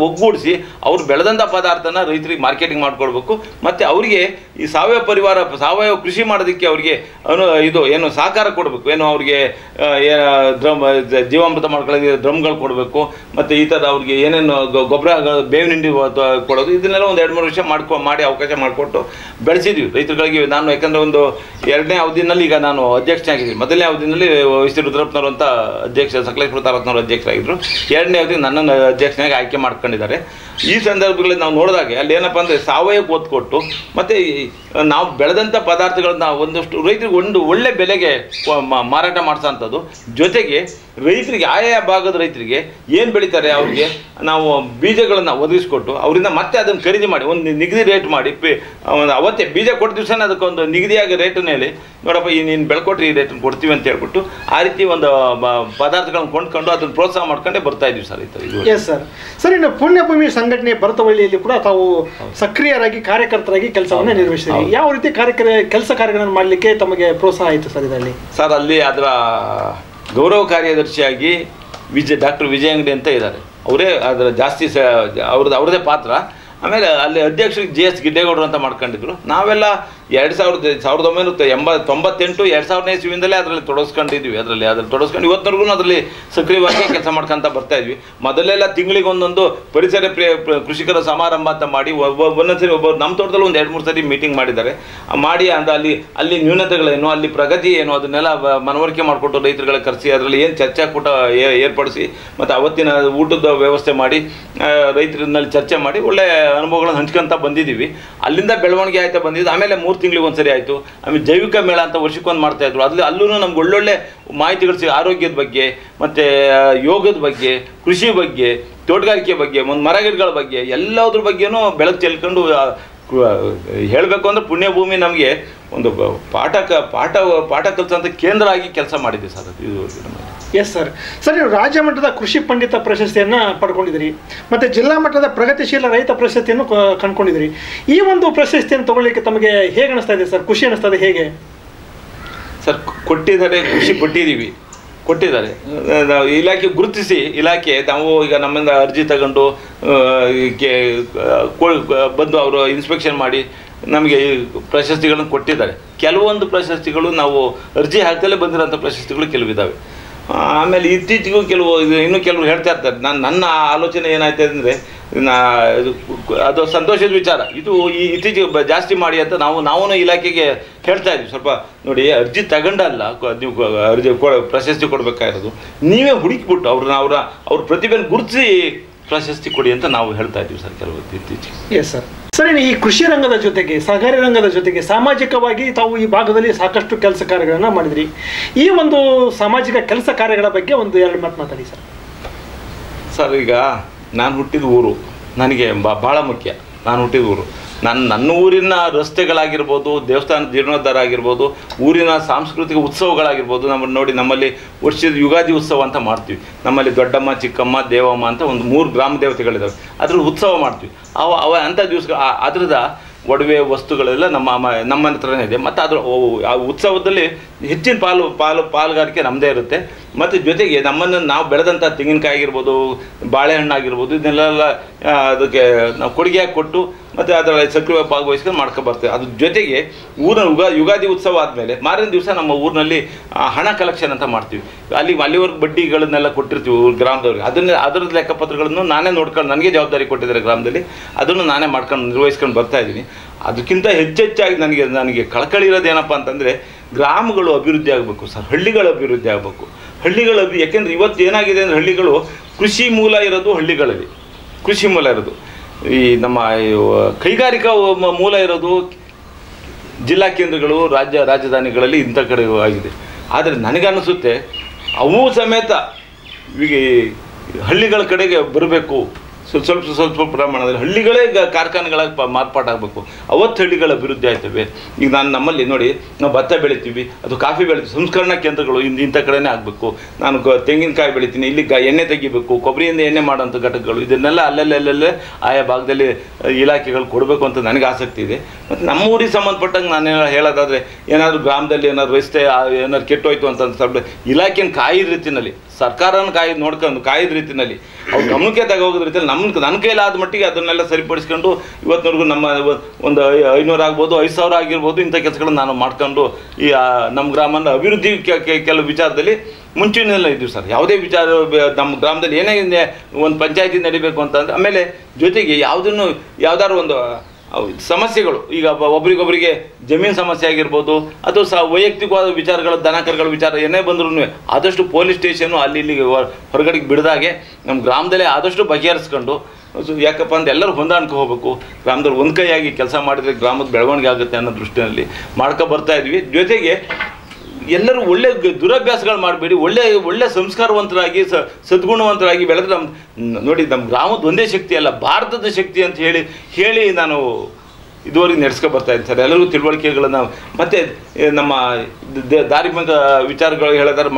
ಒಗ್ಗೂಡಿಸಿ ಅವ್ರು ಬೆಳೆದಂಥ ಪದಾರ್ಥನ ರೈತರಿಗೆ ಮಾರ್ಕೆಟಿಂಗ್ ಮಾಡ್ಕೊಡ್ಬೇಕು. ಮತ್ತು ಅವರಿಗೆ ಈ ಸಾವಯವ ಕೃಷಿ ಮಾಡೋದಕ್ಕೆ ಅವರಿಗೆ ಇದು ಏನು ಸಹಕಾರ ಕೊಡಬೇಕು, ಏನು ಅವ್ರಿಗೆ ಜೀವಾಮೃತ ಮಾಡ್ಕೊಳ್ಳೋದಕ್ಕೆ ಡ್ರಮ್ಗಳು ಕೊಡಬೇಕು, ಮತ್ತು ಈ ಥರ ಅವ್ರಿಗೆ ಏನೇನು ಗೊಬ್ಬರ ಬೇವಿನ ಹಿಂಡಿ ಕೊಡೋದು, ಇದನ್ನೆಲ್ಲ ಒಂದು 2-3 ವರ್ಷ ಮಾಡಿ ಅವಕಾಶ ಮಾಡಿಕೊಟ್ಟು ಬೆಳೆಸಿದ್ವಿ ರೈತರುಗಳಿಗೆ. ನಾನು ಯಾಕಂದರೆ ಒಂದು 2ನೇ ಅವಧಿನಲ್ಲಿ ಈಗ ನಾನು ಅಧ್ಯಕ್ಷನಾಗಿದ್ದೀನಿ. ಮೊದಲನೇ ಅವಧಿನಲ್ಲಿ ಶ್ರೀ ರುದ್ರಪ್ಪನವರು ಅಂತ ಸಕಲೇಶ್ವರ ತಾಲೂಕಿನವರು ಅಧ್ಯಕ್ಷರಾಗಿದ್ದರು. 2ನೇ ಅವಧಿ ನನ್ನನ್ನು ಅಧ್ಯಕ್ಷನಾಗಿ ಆಯ್ಕೆ ಮಾಡ್ಕೊಂಡಿದ್ದಾರೆ. ಈ ಸಂದರ್ಭಗಳಲ್ಲಿ ನಾವು ನೋಡಿದಾಗ ಅಲ್ಲಿ ಏನಪ್ಪ ಅಂದರೆ ಸಾವಯವಕ್ಕೆ ಒತ್ತು ಕೊಟ್ಟು ಮತ್ತು ನಾವು ಬೆಳೆದಂಥ ಪದಾರ್ಥಗಳನ್ನ ಒಂದಷ್ಟು ರೈತರಿಗೆ ಒಂದು ಒಳ್ಳೆ ಬೆಲೆಗೆ ಮಾರಾಟ ಮಾಡಿಸೋಂಥದ್ದು. ಜೊತೆಗೆ ರೈತರಿಗೆ ಆಯಾ ಭಾಗದ ರೈತರಿಗೆ ಏನು ಬೆಳೀತಾರೆ ಅವ್ರಿಗೆ ನಾವು ಬೀಜಗಳನ್ನು ಒದಗಿಸ್ಕೊಟ್ಟು ಅವರಿಂದ ಮತ್ತೆ ಅದನ್ನು ಖರೀದಿ ಮಾಡಿ ಒಂದು ನಿಗದಿ ರೇಟ್ ಮಾಡಿ ಅವತ್ತೇ ಬೀಜ ಕೊಟ್ಟ ದಿವಸನೇ ಅದಕ್ಕೊಂದು ನಿಗದಿಯಾಗಿ ರೇಟನ್ನು ಹೇಳಿ, ನೋಡಪ್ಪ ನೀನು ಬೆಳ್ಕೊಟ್ರಿ ಈ ರೇಟನ್ನು ಕೊಡ್ತೀವಿ ಅಂತ ಹೇಳ್ಬಿಟ್ಟು ಆ ರೀತಿ ಒಂದು ಪದಾರ್ಥಗಳನ್ನು ಕೊಂಡ್ಕೊಂಡು ಅದನ್ನು ಪ್ರೋತ್ಸಾಹ ಮಾಡ್ಕೊಂಡೇ ಬರ್ತಾ ಇದ್ವಿ ಸರ್. Yes sir. ಸರ್, ಇನ್ನು ಪುಣ್ಯಭೂಮಿ ಸಂಘಟನೆ ಭರತವಳ್ಳಿಯಲ್ಲಿ ಕೂಡ ತಾವು ಸಕ್ರಿಯರಾಗಿ ಕಾರ್ಯಕರ್ತರಾಗಿ ಕೆಲಸವನ್ನು ನಿರ್ವಹಿಸಿದ್ರಿ. ಯಾವ ರೀತಿ ಕೆಲಸ ಕಾರ್ಯಗಳನ್ನು ಮಾಡಲಿಕ್ಕೆ ತಮಗೆ ಪ್ರೋತ್ಸಾಹ ಆಯಿತು ಸರ್ ಇದರಲ್ಲಿ? ಸರ್, ಅಲ್ಲಿ ಅದರ ಗೌರವ ಕಾರ್ಯದರ್ಶಿಯಾಗಿ ಡಾಕ್ಟರ್ ವಿಜಯ ಅಂಗಡಿ ಅಂತ ಇದ್ದಾರೆ. ಅವರೇ ಅದರ ಜಾಸ್ತಿ ಅವ್ರದ್ದೇ ಪಾತ್ರ. ಆಮೇಲೆ ಅಲ್ಲಿ ಅಧ್ಯಕ್ಷರಿಗೆ GS ಗಿಡ್ಡೇಗೌಡರು ಅಂತ ಮಾಡ್ಕೊಂಡಿದ್ರು. ನಾವೆಲ್ಲ 1998 2000ನೇ ಇಸ್ವಿಯಿಂದಲೇ ಅದರಲ್ಲಿ ತೊಡಗಿಸ್ಕೊಂಡಿದ್ವಿ. ಅದರಲ್ಲಿ ತೊಡಗಿಸ್ಕೊಂಡು ಇವತ್ತರೆಗೂ ಅದರಲ್ಲಿ ಸಕ್ರಿಯವಾಗಿ ಕೆಲಸ ಮಾಡ್ಕೊಂತ ಬರ್ತಾ ಇದ್ವಿ. ಮೊದಲೆಲ್ಲ ತಿಂಗಳಿಗೆ ಒಂದೊಂದು ಪರಿಸರ ಕೃಷಿಕರ ಸಮಾರಂಭ ಅಂತ ಮಾಡಿ ಒಂದೊಂದ್ಸರಿ ನಮ್ಮ ತೋಟದಲ್ಲಿ ಒಂದು 2-3 ಸರಿ ಮೀಟಿಂಗ್ ಮಾಡಿದ್ದಾರೆ. ಮಾಡಿ ಅಲ್ಲಿ ನ್ಯೂನತೆಗಳೇನು, ಅಲ್ಲಿ ಪ್ರಗತಿ ಏನು, ಅದನ್ನೆಲ್ಲ ಮನವರಿಕೆ ಮಾಡಿಕೊಟ್ಟು ರೈತರುಗಳ ಕರೆಸಿ ಅದರಲ್ಲಿ ಏನು ಚರ್ಚಾಕೂಟ ಏರ್ಪಡಿಸಿ ಮತ್ತು ಅವತ್ತಿನ ಊಟದ ವ್ಯವಸ್ಥೆ ಮಾಡಿ ರೈತರಲ್ಲಿ ಚರ್ಚೆ ಮಾಡಿ ಒಳ್ಳೆ ಅನುಭವಗಳನ್ನು ಹಂಚ್ಕೊಂತ ಬಂದಿದ್ದೀವಿ. ಅಲ್ಲಿಂದ ಬೆಳವಣಿಗೆ ಆಯ್ತಾ ಬಂದಿದ್ದು. ಆಮೇಲೆ 3 ತಿಂಗಳಿಗೆ ಒಂದ್ಸರಿ ಆಯಿತು. ಆಮೇಲೆ ಜೈವಿಕ ಮೇಳ ಅಂತ ವರ್ಷಕ್ಕೊಂದು ಮಾಡ್ತಾಯಿದ್ರು. ಅಲ್ಲೂ ನಮ್ಗೆ ಒಳ್ಳೊಳ್ಳೆ ಮಾಹಿತಿಗಳು ಆರೋಗ್ಯದ ಬಗ್ಗೆ ಮತ್ತು ಯೋಗದ ಬಗ್ಗೆ, ಕೃಷಿ ಬಗ್ಗೆ, ತೋಟಗಾರಿಕೆ ಬಗ್ಗೆ, ಒಂದು ಮರಗಿಡಗಳ ಬಗ್ಗೆ ಎಲ್ಲದ್ರ ಬಗ್ಗೆನೂ ಬೆಳಕು ಚೆಲ್ಕೊಂಡು ಹೇಳಬೇಕು ಅಂದರೆ ಪುಣ್ಯಭೂಮಿ ನಮಗೆ ಒಂದು ಪಾಠ ಕಲಿಸೋಂಥ ಕೇಂದ್ರ ಆಗಿ ಕೆಲಸ ಮಾಡಿದೆ ಸರ್. ಇದು ಎಸ್ ಸರ್. ಸರ್, ನೀವು ರಾಜ್ಯ ಮಟ್ಟದ ಕೃಷಿ ಪಂಡಿತ ಪ್ರಶಸ್ತಿಯನ್ನು ಪಡ್ಕೊಂಡಿದ್ದೀರಿ ಮತ್ತು ಜಿಲ್ಲಾ ಮಟ್ಟದ ಪ್ರಗತಿಶೀಲ ರೈತ ಪ್ರಶಸ್ತಿಯನ್ನು ಕಂಡುಕೊಂಡಿದ್ದೀರಿ. ಈ ಒಂದು ಪ್ರಶಸ್ತಿಯನ್ನು ತಗೊಳ್ಳಿಕ್ಕೆ ತಮಗೆ ಹೇಗೆ ಅನಿಸ್ತಾ ಇದೆ ಸರ್? ಖುಷಿ ಅನಿಸ್ತದೆ ಹೇಗೆ ಸರ್? ಕೊಟ್ಟಿದ್ದಾರೆ, ಖುಷಿ ಕೊಟ್ಟಿದ್ದಾರೆ. ಇಲಾಖೆ ಗುರುತಿಸಿ ನಾವು ಈಗ ನಮ್ಮಿಂದ ಅರ್ಜಿ ತಗೊಂಡು ಬಂದು ಅವರು ಇನ್ಸ್ಪೆಕ್ಷನ್ ಮಾಡಿ ನಮಗೆ ಪ್ರಶಸ್ತಿಗಳನ್ನು ಕೊಟ್ಟಿದ್ದಾರೆ. ಕೆಲವೊಂದು ಪ್ರಶಸ್ತಿಗಳು ನಾವು ಅರ್ಜಿ ಹಾಕ್ತಲೇ ಬಂದಿರೋಂಥ ಪ್ರಶಸ್ತಿಗಳು ಕೆಲವಿದ್ದಾವೆ. ಆಮೇಲೆ ಇತ್ತೀಚೆಗೂ ಇನ್ನೂ ಕೆಲವರು ಹೇಳ್ತಾ ಇರ್ತಾರೆ. ನನ್ನ ಆಲೋಚನೆ ಏನಾಯ್ತದೆ ಅಂದರೆ ಅದು ಸಂತೋಷದ ವಿಚಾರ. ಇದು ಇತ್ತೀಚೆಗೆ ಜಾಸ್ತಿ ಮಾಡಿ ಅಂತ ನಾವು ಇಲಾಖೆಗೆ ಹೇಳ್ತಾ ಇದ್ವಿ. ಸ್ವಲ್ಪ ನೋಡಿ, ಅರ್ಜಿ ತಗೊಂಡಲ್ಲ ನೀವು ಅರ್ಜಿ ಪ್ರಶಸ್ತಿ ಕೊಡಬೇಕಾಗಿರೋದು, ನೀವೇ ಹುಡುಕಿಬಿಟ್ಟು ಅವ್ರ ಪ್ರತಿಭೆಯನ್ನು ಗುರುತಿಸಿ ಪ್ರಶಸ್ತಿ ಕೊಡಿ ಅಂತ ನಾವು ಹೇಳ್ತಾ ಇದ್ದೀವಿ ಸರ್ ಕೆಲವು ಇತ್ತೀಚೆಗೆ. Yes sir. ಸರಿ, ಈ ಕೃಷಿ ರಂಗದ ಜೊತೆಗೆ ಸಹಕಾರಿ ರಂಗದ ಜೊತೆಗೆ ಸಾಮಾಜಿಕವಾಗಿ ತಾವು ಈ ಭಾಗದಲ್ಲಿ ಸಾಕಷ್ಟು ಕೆಲಸ ಕಾರ್ಯಗಳನ್ನು ಮಾಡಿದ್ರಿ. ಈ ಒಂದು ಸಾಮಾಜಿಕ ಕೆಲಸ ಕಾರ್ಯಗಳ ಬಗ್ಗೆ ಒಂದು 2 ಮಾತು ಮಾತಾಡಿ ಸರ್. ಸರ್, ಈಗ ನಾನು ಹುಟ್ಟಿದ ಊರು ನನಗೆ ಭಾಳ ಮುಖ್ಯ. ನಾನು ಹುಟ್ಟಿದ ಊರು ನನ್ನ ಊರಿನ ರಸ್ತೆಗಳಾಗಿರ್ಬೋದು, ದೇವಸ್ಥಾನ ಜೀರ್ಣೋದ್ಧಾರ ಆಗಿರ್ಬೋದು, ಊರಿನ ಸಾಂಸ್ಕೃತಿಕ ಉತ್ಸವಗಳಾಗಿರ್ಬೋದು. ನಮ್ಮಲ್ಲಿ ವರ್ಷದ ಯುಗಾದಿ ಉತ್ಸವ ಅಂತ ಮಾಡ್ತೀವಿ. ನಮ್ಮಲ್ಲಿ ದೊಡ್ಡಮ್ಮ, ಚಿಕ್ಕಮ್ಮ, ದೇವಮ್ಮ ಅಂತ ಒಂದು 3 ಗ್ರಾಮ ದೇವತೆಗಳಿದ್ದಾವೆ. ಅದ್ರ ಉತ್ಸವ ಮಾಡ್ತೀವಿ. ಅಂಥ ದಿವಸ ಅದ್ರದ ಒಡವೆ ವಸ್ತುಗಳೆಲ್ಲ ನಮ್ಮ ಹತ್ರನೇ ಇದೆ. ಮತ್ತು ಆ ಉತ್ಸವದಲ್ಲಿ ಹೆಚ್ಚಿನ ಪಾಲುಗಾರಿಕೆ ನಮ್ಮದೇ ಇರುತ್ತೆ. ಮತ್ತು ಜೊತೆಗೆ ನಾವು ಬೆಳೆದಂಥ ತೆಂಗಿನಕಾಯಿ ಆಗಿರ್ಬೋದು, ಬಾಳೆಹಣ್ಣು ಆಗಿರ್ಬೋದು, ಇದನ್ನೆಲ್ಲ ಅದಕ್ಕೆ ನಾವು ಕೊಡುಗೆಯಾಗಿ ಕೊಟ್ಟು ಮತ್ತು ಅದರಲ್ಲಿ ಸಕ್ರಿಯ ಭಾಗವಹಿಸ್ಕೊಂಡು ಮಾಡ್ಕೊಬರ್ತೇವೆ. ಅದ್ರ ಜೊತೆಗೆ ಯುಗಾದಿ ಉತ್ಸವ ಆದಮೇಲೆ ಮಾರನೇ ದಿವಸ ನಮ್ಮ ಊರಿನಲ್ಲಿ ಹಣ ಕಲೆಕ್ಷನ್ ಅಂತ ಮಾಡ್ತೀವಿ. ಅಲ್ಲಿವರೆಗೆ ಬಡ್ಡಿಗಳನ್ನೆಲ್ಲ ಕೊಟ್ಟಿರ್ತೀವಿ ಗ್ರಾಮದವ್ರಿಗೆ. ಅದರದ್ದು ಲೆಕ್ಕಪತ್ರಗಳನ್ನು ನಾನೇ ನೋಡ್ಕೊಂಡು, ನನಗೆ ಜವಾಬ್ದಾರಿ ಕೊಟ್ಟಿದ್ದಾರೆ ಗ್ರಾಮದಲ್ಲಿ, ಅದನ್ನು ನಾನೇ ನಿರ್ವಹಿಸ್ಕೊಂಡು ಬರ್ತಾ ಇದ್ದೀನಿ. ಅದಕ್ಕಿಂತ ಹೆಚ್ಚೆಚ್ಚಾಗಿ ನನಗೆ ಕಳಕಳಿ ಇರೋದು ಏನಪ್ಪ ಅಂತಂದರೆ, ಗ್ರಾಮಗಳು ಅಭಿವೃದ್ಧಿ ಆಗಬೇಕು ಸರ್, ಹಳ್ಳಿಗಳು ಅಭಿವೃದ್ಧಿ ಆಗಬೇಕು. ಯಾಕೆಂದರೆ ಇವತ್ತು ಏನಾಗಿದೆ ಅಂದರೆ, ಹಳ್ಳಿಗಳು ಕೃಷಿ ಮೂಲ ಇರೋದು ಹಳ್ಳಿಗಳಲ್ಲಿ, ಕೃಷಿ ಮೂಲ ಇರೋದು. ಈ ನಮ್ಮ ಕೈಗಾರಿಕಾ ಮೂಲ ಇರೋದು ಜಿಲ್ಲಾ ಕೇಂದ್ರಗಳು, ರಾಜಧಾನಿಗಳಲ್ಲಿ ಇಂಥ ಕಡೆ ಆಗಿದೆ. ಆದರೆ ನನಗನ್ನಿಸುತ್ತೆ ಅವು ಸಮೇತ ಈಗ ಹಳ್ಳಿಗಳ ಕಡೆಗೆ ಬರಬೇಕು. ಸ್ವಲ್ಪ ಪ್ರಮಾಣದಲ್ಲಿ ಹಳ್ಳಿಗಳೇ ಕಾರ್ಖಾನೆಗಳಾಗಿ ಮಾರ್ಪಾಟಾಗಬೇಕು. ಅವತ್ತು ಹಳ್ಳಿಗಳ ಅಭಿವೃದ್ಧಿ ಆಯ್ತವೆ. ಈಗ ನಮ್ಮಲ್ಲಿ ನೋಡಿ, ನಾವು ಭತ್ತ ಬೆಳಿತೀವಿ, ಅದು ಕಾಫಿ ಬೆಳಿತೀವಿ, ಸಂಸ್ಕರಣಾ ಕೇಂದ್ರಗಳು ಇಂಥ ಕಡೆನೇ ಆಗಬೇಕು. ನಾನು ತೆಂಗಿನಕಾಯಿ ಬೆಳಿತೀನಿ, ಇಲ್ಲಿ ಎಣ್ಣೆ ತೆಗಿಬೇಕು, ಕೊಬ್ಬರಿಯಿಂದ ಎಣ್ಣೆ ಮಾಡೋಂಥ ಘಟಕಗಳು, ಇದನ್ನೆಲ್ಲ ಅಲ್ಲಲ್ಲೇ ಆಯಾ ಭಾಗದಲ್ಲಿ ಇಲಾಖೆಗಳು ಕೊಡಬೇಕು ಅಂತ ನನಗೆ ಆಸಕ್ತಿ ಇದೆ. ಮತ್ತು ನಮ್ಮ ಊರಿಗೆ ಸಂಬಂಧಪಟ್ಟಂಗೆ ನಾನು ಹೇಳೋದಾದರೆ, ಏನಾದರೂ ಗ್ರಾಮದಲ್ಲಿ ಏನಾದ್ರು ರಸ್ತೆ ಏನಾದ್ರು ಕೆಟ್ಟೋಯ್ತು ಅಂತ ಸ್ವಲ್ಪ ಇಲಾಖೆನ ಕಾಯಿದ ರೀತಿಯಲ್ಲಿ, ಸರ್ಕಾರನ ಕಾಯಿದ ರೀತಿಯಲ್ಲಿ ಅವ್ರು ಗಮನಕ್ಕೆ ತಗೋಗೋದ್ರ ರೀತಿಯಲ್ಲಿ ನನ್ನ ಕೈಲಾದ ಮಟ್ಟಿಗೆ ಅದನ್ನೆಲ್ಲ ಸರಿಪಡಿಸ್ಕೊಂಡು ಇವತ್ತಿನವರೆಗೂ ನಮ್ಮ ಒಂದು 500 ಆಗ್ಬೋದು, 5000 ಆಗಿರ್ಬೋದು, ಇಂಥ ಕೆಲಸಗಳನ್ನು ನಾನು ಮಾಡ್ಕೊಂಡು ಈ ನಮ್ಮ ಗ್ರಾಮನ ಅಭಿವೃದ್ಧಿ ಕೆಲವು ವಿಚಾರದಲ್ಲಿ ಮುಂಚೂಣಿಯಲ್ಲ ಇದ್ದೀವಿ ಸರ್. ಯಾವುದೇ ವಿಚಾರ ನಮ್ಮ ಗ್ರಾಮದಲ್ಲಿ ಏನೇ ಒಂದು ಪಂಚಾಯತಿ ನಡಿಬೇಕು ಅಂತಂದರೆ, ಆಮೇಲೆ ಜೊತೆಗೆ ಯಾವುದಾದ್ರು ಒಂದು ಸಮಸ್ಯೆಗಳು, ಈಗ ಒಬ್ರಿಗೊಬ್ಬರಿಗೆ ಜಮೀನು ಸಮಸ್ಯೆ ಆಗಿರ್ಬೋದು, ಅಥವಾ ವೈಯಕ್ತಿಕವಾದ ವಿಚಾರಗಳು, ದನಕರುಗಳ ವಿಚಾರ ಏನೇ ಬಂದ್ರೂ ಆದಷ್ಟು ಪೊಲೀಸ್ ಸ್ಟೇಷನ್ನು ಅಲ್ಲಿ ಹೊರಗಡೆಗೆ ಬಿಡದಾಗೆ ನಮ್ಮ ಗ್ರಾಮದಲ್ಲೇ ಆದಷ್ಟು ಬಗೆಹರಿಸ್ಕೊಂಡು, ಯಾಕಪ್ಪ ಅಂದ್ರೆ ಎಲ್ಲರೂ ಹೊಂದಾಣಿಕೆ ಹೋಗಬೇಕು. ಗ್ರಾಮದಲ್ಲಿ ಒಂದು ಕೈಯಾಗಿ ಕೆಲಸ ಮಾಡಿದರೆ ಗ್ರಾಮದ ಬೆಳವಣಿಗೆ ಆಗುತ್ತೆ ಅನ್ನೋ ದೃಷ್ಟಿಯಲ್ಲಿ ಬರ್ತಾ ಇದ್ವಿ. ಜೊತೆಗೆ ಎಲ್ಲರೂ ಒಳ್ಳೆ ದುರಭ್ಯಾಸಗಳು ಮಾಡಬೇಡಿ, ಒಳ್ಳೆ ಸಂಸ್ಕಾರವಂತರಾಗಿ ಸದ್ಗುಣವಂತರಾಗಿ ಬೆಳೆದ್ರೆ ನೋಡಿ, ನಮ್ಮ ಗ್ರಾಮದ ಒಂದೇ ಶಕ್ತಿ ಅಲ್ಲ, ಭಾರತದ ಶಕ್ತಿ ಅಂತ ಹೇಳಿ ನಾನು ಇದುವರೆಗೆ ನಡೆಸ್ಕೊಬರ್ತಾ ಇದ್ದೀನಿ ಸರ್. ಎಲ್ಲರಿಗೂ ತಿಳುವಳಿಕೆಗಳನ್ನು ಮತ್ತು ನಮ್ಮ ಧಾರ್ಮಿಕ ವಿಚಾರಗಳು ಹೇಳಿದ್ರೆ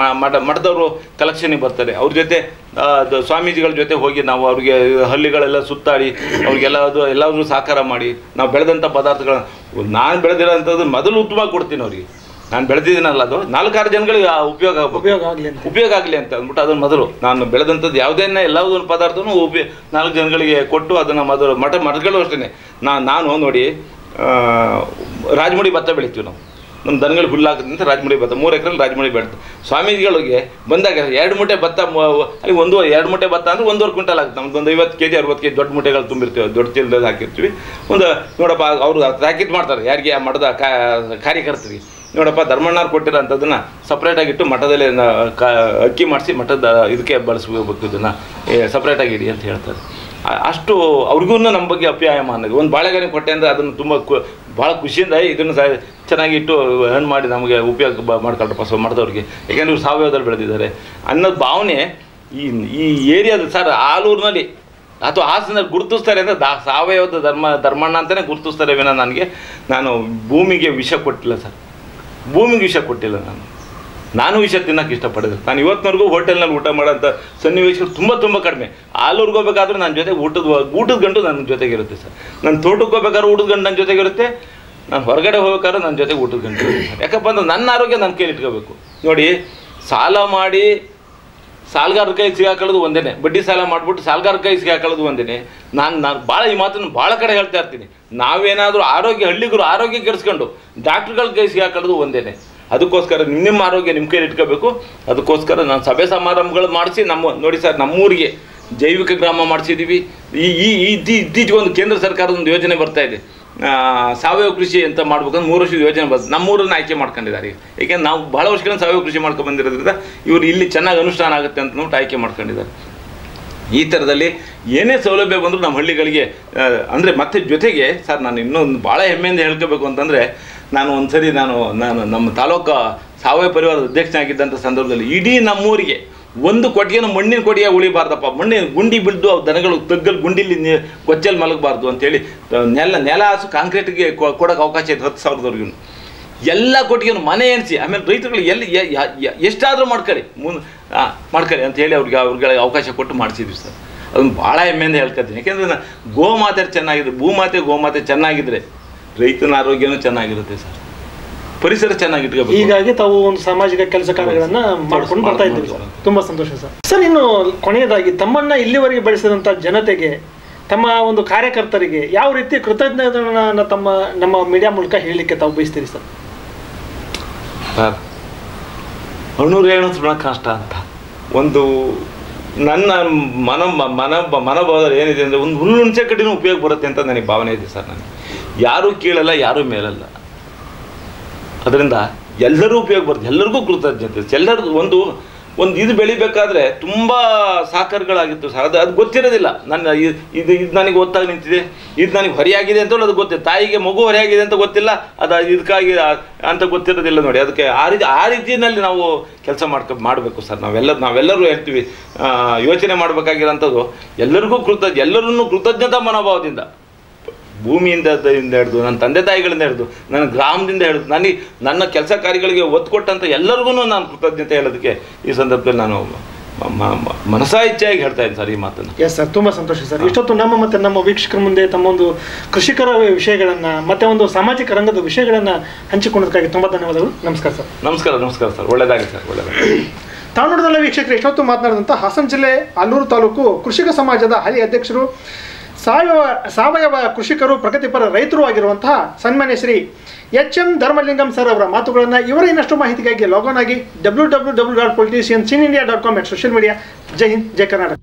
ಮಠದವರು ಕಲೆಕ್ಷನಿಗೆ ಬರ್ತಾರೆ. ಅವ್ರ ಜೊತೆ ಸ್ವಾಮೀಜಿಗಳ ಜೊತೆ ಹೋಗಿ ನಾವು ಅವ್ರಿಗೆ ಹಳ್ಳಿಗಳೆಲ್ಲ ಸುತ್ತಾಡಿ ಎಲ್ಲಾದರೂ ಸಹಕಾರ ಮಾಡಿ ನಾವು ಬೆಳೆದಂಥ ಪದಾರ್ಥಗಳನ್ನ ನಾನು ಬೆಳೆದಿರೋಂಥದ್ದು ಮೊದಲು ಉತ್ತಮ ಕೊಡ್ತೀನಿ ಅವ್ರಿಗೆ. ನಾನು ಬೆಳೆದಿದ್ದೀನಲ್ಲ, ಅದು 4-6 ಜನಗಳಿಗೆ ಉಪಯೋಗ ಆಗಲಿ ಅಂತ ಅಂದ್ಬಿಟ್ಟು ಅದನ್ನು ಮೊದಲು ನಾನು ಬೆಳೆದಂಥದ್ದು ಎಲ್ಲದೊಂದು ಪದಾರ್ಥನೂ 4 ಜನಗಳಿಗೆ ಕೊಟ್ಟು ಅದನ್ನು ಮೊದಲು ಮಠಗಳು ಅಷ್ಟೇ. ನಾನು ನೋಡಿ ರಾಜಮುಡಿ ಭತ್ತ ಬೆಳಿತೀವಿ ನಾವು. ನಮ್ಮ ದನಗಳು ಹುಲ್ಲಾಕದಂತ ರಾಜಮುಡಿ ಭತ್ತ 3 ಎಕರೆಲ್ಲಿ ರಾಜಮುಡಿ ಬೆಳೆದು ಸ್ವಾಮೀಜಿಗಳಿಗೆ ಬಂದಾಗ 2 ಮೂಟೆ ಭತ್ತ ಅಲ್ಲಿ 2 ಮೂಟೆ ಭತ್ತ ಅಂದರೆ 1.5 ಕ್ವಿಂಟಲ್ ಆಗುತ್ತೆ. ನಮ್ದು ಒಂದು 50 kg 60 kg ದೊಡ್ಡ ಮೂಟೆಗಳು ತುಂಬಿರ್ತೀವಿ, ದೊಡ್ಡ ಚೀಲದಲ್ಲಿ ಹಾಕಿರ್ತೀವಿ. ಒಂದು ನೋಡಪ್ಪ ಅವರು ತಾಕೀತು ಮಾಡ್ತಾರೆ ಯಾರಿಗೆ ಆ ಮಠದ ಕಾರ್ಯಕರ್ತರಿಗೆ, ನೋಡಪ್ಪ ಧರ್ಮಣ್ಣವ್ರು ಕೊಟ್ಟಿರೋಂಥದ್ದನ್ನು ಸಪ್ರೇಟಾಗಿಟ್ಟು ಮಠದಲ್ಲಿ ಅಕ್ಕಿ ಮಾಡಿಸಿ ಮಠದ ಇದಕ್ಕೆ ಬಳಸ್ಬೇಕು, ಇದನ್ನು ಸಪ್ರೇಟಾಗಿ ಇಡಿ ಅಂತ ಹೇಳ್ತಾರೆ. ಅಷ್ಟು ಅವ್ರಿಗೂ ನಮ್ಮ ಬಗ್ಗೆ ಅಪ್ಯಾಯಮಾನ. ಒಂದು ಬಾಳೆಗೊನೆ ಕೊಟ್ಟೆ ಅಂದರೆ ಅದನ್ನು ತುಂಬ ಭಾಳ ಖುಷಿಯಿಂದ ಇದನ್ನು ಚೆನ್ನಾಗಿಟ್ಟು ಹಣ್ಣು ಮಾಡಿ ನಮಗೆ ಉಪಯೋಗ ಮಾಡ್ಕೊಳ್ರಪ್ಪ ಮಠದವ್ರಿಗೆ, ಯಾಕೆಂದ್ರೆ ಇವ್ರು ಸಾವಯವದಲ್ಲಿ ಬೆಳೆದಿದ್ದಾರೆ ಅನ್ನೋದು ಭಾವನೆ ಈ ಏರಿಯಾದ ಸರ್ ಆಲೂರಿನಲ್ಲಿ ಅಥವಾ ಹಾಸನಲ್ಲಿ ಗುರುತಿಸ್ತಾರೆ ಅಂದರೆ ಸಾವಯವದ ಧರ್ಮಣ್ಣ ಅಂತಲೇ ಗುರುತಿಸ್ತಾರೆ ವಿನ ನಾನು ಭೂಮಿಗೆ ವಿಷ ಕೊಟ್ಟಿಲ್ಲ ಸರ್, ಭೂಮಿಗೆ ವಿಷ ಕೊಟ್ಟಿಲ್ಲ. ನಾನು ವಿಷ ತಿನ್ನೋಕೆ ಇಷ್ಟಪಡೋದು. ನಾನು ಇವತ್ತಿನವರೆಗೂ ಹೋಟೆಲ್ನಲ್ಲಿ ಊಟ ಮಾಡೋಂಥ ಸನ್ನಿವೇಶಗಳು ತುಂಬ ಕಡಿಮೆ. ಆಲೂರಿಗೆ ಹೋಗ್ಬೇಕಾದ್ರೂ ನನ್ನ ಜೊತೆ ಊಟದ ಗಂಟು ನನ್ನ ಜೊತೆಗಿರುತ್ತೆ ಸರ್. ನಾನು ತೋಟಕ್ಕೆ ಹೋಗ್ಬೇಕಾದ್ರೂ ಊಟದ ಗಂಟು ನನ್ನ ಜೊತೆಗಿರುತ್ತೆ, ನಾನು ಹೊರಗಡೆ ಹೋಗ್ಬೇಕಾದ್ರೂ ನನ್ನ ಜೊತೆಗೆ ಊಟದ ಗಂಟು ಇರುತ್ತೆ ಸರ್. ಯಾಕಪ್ಪ ಅಂದ್ರೆ ನನ್ನ ಆರೋಗ್ಯ ನನ್ನ ಕೈಲಿ ಇಟ್ಕೋಬೇಕು. ನೋಡಿ, ಸಾಲ ಮಾಡಿ ಸಾಲಗಾರ ಕೈ ಸಿಗಾಕೊಳ್ಳೋದು ಒಂದೇ, ಬಡ್ಡಿ ಸಾಲ ಮಾಡಿಬಿಟ್ಟು ಸಾಲಗಾರ ಕೈ ಸಿಗಾಕೊಳ್ಳೋದು ಒಂದೇ. ನಾನು ಭಾಳ ಈ ಮಾತನ್ನು ಭಾಳ ಕಡೆ ಹೇಳ್ತಾ ಇರ್ತೀನಿ. ನಾವೇನಾದರೂ ಹಳ್ಳಿಗರು ಆರೋಗ್ಯ ಕೆಡಿಸ್ಕೊಂಡು ಡಾಕ್ಟ್ರುಗಳ ಕೈ ಸಿಗಾಕೊಳ್ಳೋದು ಒಂದೇ. ಅದಕ್ಕೋಸ್ಕರ ನಿಮ್ಮ ಆರೋಗ್ಯ ನಿಮ್ಮ ಕೈಲಿ ಇಟ್ಕೋಬೇಕು. ಅದಕ್ಕೋಸ್ಕರ ನಾನು ಸಭೆ ಸಮಾರಂಭಗಳು ಮಾಡಿಸಿ ನೋಡಿ ಸರ್, ನಮ್ಮೂರಿಗೆ ಜೈವಿಕ ಗ್ರಾಮ ಮಾಡಿಸಿದ್ದೀವಿ. ಇತ್ತೀಚೆಗೆ ಒಂದು ಕೇಂದ್ರ ಸರ್ಕಾರದ ಒಂದು ಯೋಜನೆ ಬರ್ತಾ ಇದೆ, ಸಾವಯವ ಕೃಷಿ ಅಂತ ಮಾಡ್ಬೇಕಂದ್ರೆ 3 ವರ್ಷದ ಯೋಜನೆ ಬರ್ತದೆ. ನಮ್ಮೂರನ್ನು ಆಯ್ಕೆ ಮಾಡ್ಕೊಂಡಿದ್ದಾರೆ. ಏಕೆಂದ್ರೆ ನಾವು ಭಾಳ ವರ್ಷಗಳಿಂದ ಸಾವಯವ ಕೃಷಿ ಮಾಡ್ಕೊಂಡು ಬಂದಿರೋದ್ರಿಂದ ಇವರು ಇಲ್ಲಿ ಚೆನ್ನಾಗಿ ಅನುಷ್ಠಾನ ಆಗುತ್ತೆ ಅಂತ ನೋಟ್ಟು ಆಯ್ಕೆ ಮಾಡ್ಕೊಂಡಿದ್ದಾರೆ. ಈ ಥರದಲ್ಲಿ ಏನೇ ಸೌಲಭ್ಯ ಬಂದರೂ ನಮ್ಮ ಹಳ್ಳಿಗಳಿಗೆ ಅಂದರೆ ಮತ್ತೆ ಜೊತೆಗೆ ಸರ್, ನಾನು ಇನ್ನೊಂದು ಭಾಳ ಹೆಮ್ಮೆಯಿಂದ ಹೇಳ್ಕೋಬೇಕು ಅಂತಂದರೆ, ನಾನು ಒಂದು ಸರಿ ನಾನು ನಮ್ಮ ತಾಲೂಕು ಸಾವಯವ ಪರಿವಾರದ ಅಧ್ಯಕ್ಷನಾಗಿದ್ದಂಥ ಸಂದರ್ಭದಲ್ಲಿ ಇಡೀ ನಮ್ಮೂರಿಗೆ ಒಂದು ಕೊಟ್ಟಿಗೆನೂ ಮಣ್ಣಿನ ಕೊಟ್ಟಿಗೆ ಉಳಿಬಾರ್ದಪ್ಪ, ಮಣ್ಣಿನ ಗುಂಡಿ ಬಿದ್ದು ದನಗಳು ತಗ್ಗಲ್ಲಿ ಗುಂಡಿಲಿ ಗೊಚ್ಚಲ್ಲಿ ಮಲಗಬಾರ್ದು ಅಂತೇಳಿ ನೆಲ ಹಾಸು ಕಾಂಕ್ರೀಟ್ಗೆ ಕೊಡೋಕೆ ಅವಕಾಶ ಇತ್ತು 10,000 ಎಲ್ಲ ಕೊಟ್ಟಿಗೆನು ಮನೆ ಎಣಿಸಿ, ಆಮೇಲೆ ರೈತರುಗಳು ಎಷ್ಟಾದರೂ ಮಾಡ್ಕೊಳ್ಳಿ ಅಂತ ಹೇಳಿ ಅವ್ರಿಗೆ ಅವಕಾಶ ಕೊಟ್ಟು ಮಾಡಿಸಿದ್ವಿ ಸರ್. ಅದನ್ನು ಭಾಳ ಹೆಮ್ಮೆಯಿಂದ ಹೇಳ್ಕೊತೀನಿ. ಯಾಕೆಂದರೆ ಗೋಮಾತೆ ಚೆನ್ನಾಗಿದೆ, ಗೋಮಾತೆ ಚೆನ್ನಾಗಿದ್ರೆ ರೈತನ ಆರೋಗ್ಯನೂ ಚೆನ್ನಾಗಿರುತ್ತೆ ಸರ್, ಪರಿಸರ ಚೆನ್ನಾಗಿಟ್ಕೋಬೇಕು. ಹೀಗಾಗಿ ತಾವು ಒಂದು ಸಾಮಾಜಿಕ ಕೆಲಸ ಕಾರ್ಯಗಳನ್ನ ಮಾಡ್ಕೊಂಡು ಬರ್ತಾ ಇದ್ದೀವಿ ಸರ್. ತುಂಬಾ ಸಂತೋಷ ಸರ್. ಸರ್, ಇನ್ನು ಕೊನೆಯದಾಗಿ ತಮ್ಮನ್ನ ಇಲ್ಲಿವರೆಗೆ ಬೆಳೆಸಿದಂಥ ಜನತೆಗೆ, ತಮ್ಮ ಒಂದು ಕಾರ್ಯಕರ್ತರಿಗೆ ಯಾವ ರೀತಿ ಕೃತಜ್ಞತೆಗಳನ್ನ ನಮ್ಮ ಮೀಡಿಯಾ ಮೂಲಕ ಹೇಳಲಿಕ್ಕೆ ತಾವು ಬಯಸ್ತೀರಿ ಸರ್? ಸರ್, ಅಣ್ಣೂರು ಹೇಳೋದು ಕಷ್ಟ ಅಂತ ಒಂದು ನನ್ನ ಮನೋಭಾವದಲ್ಲಿ ಏನಿದೆ ಅಂದರೆ, ಒಂದು ಹುಲ್ಲುಣ್ಸೆ ಕಟ್ಟಿನೂ ಉಪಯೋಗ ಬರುತ್ತೆ ಅಂತ ನನಗೆ ಭಾವನೆ ಇದೆ ಸರ್. ನನಗೆ ಯಾರೂ ಕೀಳಲ್ಲ, ಯಾರೂ ಮೇಲಲ್ಲ. ಅದರಿಂದ ಎಲ್ಲರೂ ಉಪಯೋಗ ಬರುತ್ತೆ, ಎಲ್ಲರಿಗೂ ಕೃತಜ್ಞತೆ. ಎಲ್ಲರಿಗೂ ಒಂದು ಇದು ಬೆಳಿಬೇಕಾದ್ರೆ ತುಂಬ ಸಾಕರ್ಗಳಾಗಿತ್ತು ಸರ್. ಅದು ಗೊತ್ತಿರೋದಿಲ್ಲ. ಇದು ನನಗೆ ಒತ್ತಾಗಿ ನಿಂತಿದೆ, ಇದು ನನಗೆ ಹೊರೆಯಾಗಿದೆ ಅಂತ ಅದು ಗೊತ್ತಿಲ್ಲ. ತಾಯಿಗೆ ಮಗು ಹೊರೆಯಾಗಿದೆ ಅಂತ ಗೊತ್ತಿಲ್ಲ, ಅದು ಇದಕ್ಕಾಗಿ ಅಂತ ಗೊತ್ತಿರೋದಿಲ್ಲ. ನೋಡಿ, ಅದಕ್ಕೆ ಆ ರೀತಿಯಲ್ಲಿ ನಾವು ಕೆಲಸ ಮಾಡಬೇಕು ಸರ್. ನಾವೆಲ್ಲರೂ ಹೇಳ್ತೀವಿ, ಯೋಚನೆ ಮಾಡಬೇಕಾಗಿರೋಂಥದ್ದು ಎಲ್ಲರಿಗೂ ಎಲ್ಲರನ್ನೂ ಕೃತಜ್ಞತಾ ಮನೋಭಾವದಿಂದ, ಭೂಮಿಯಿಂದ ಹಿಡಿದು ನನ್ನ ತಂದೆ ತಾಯಿಗಳಿಂದ ಹಿಡಿದು ನನ್ನ ಗ್ರಾಮದಿಂದ ಹಿಡಿದು ನನ್ನ ಕೆಲಸ ಕಾರ್ಯಗಳಿಗೆ ಒತ್ತು ಕೊಟ್ಟಂಥ ಎಲ್ಲರಿಗೂ ನಾನು ಕೃತಜ್ಞತೆ ಹೇಳೋದಕ್ಕೆ ಈ ಸಂದರ್ಭದಲ್ಲಿ ನಾನು ಮನಸಾ ಇಚ್ಛೆಯಾಗಿ ಹೇಳ್ತಾ ಇದ್ದೀನಿ ಸರ್ ಈ ಮಾತನ್ನು. ಎಸ್ ಸರ್, ತುಂಬ ಸಂತೋಷ ಸರ್. ಇಷ್ಟೊತ್ತು ನಮ್ಮ ವೀಕ್ಷಕರ ಮುಂದೆ ತಮ್ಮ ಒಂದು ಕೃಷಿಕರ ವಿಷಯಗಳನ್ನು ಮತ್ತು ಒಂದು ಸಾಮಾಜಿಕ ರಂಗದ ವಿಷಯಗಳನ್ನು ಹಂಚಿಕೊಂಡದಕ್ಕಾಗಿ ತುಂಬ ಧನ್ಯವಾದಗಳು. ನಮಸ್ಕಾರ ಸರ್. ನಮಸ್ಕಾರ ಸರ್. ಒಳ್ಳೆಯದಾಗಿ ಸರ್, ಒಳ್ಳೆಯದಾಗಿ. ತಾವು ನೋಡಿದಲ್ಲ ವೀಕ್ಷಕರು, ಇಷ್ಟೊತ್ತು ಮಾತನಾಡಿದಂಥ ಹಾಸನ ಜಿಲ್ಲೆ ಆಲೂರು ತಾಲೂಕು ಕೃಷಿಕ ಸಮಾಜದ ಹಾಲಿ ಅಧ್ಯಕ್ಷರು, ಸಾವಯವ ಕೃಷಿಕರು, ಪ್ರಗತಿಪರ ರೈತರು ಆಗಿರುವಂತಹ ಸನ್ಮಾನ್ಯ ಶ್ರೀ HM ಧರ್ಮಲಿಂಗಂ ಸರ್ ಅವರ ಮಾತುಗಳನ್ನು, ಇವರ ಇನ್ನಷ್ಟು ಮಾಹಿತಿಗಾಗಿ ಲಾಗ್ ಆನ್ ಆಗಿ www.politiciansinIndia.com ಸೋಷಿಯಲ್ ಮೀಡಿಯಾ. ಜೈ ಹಿಂದ್, ಜೈ ಕರ್ನಾಟಕ.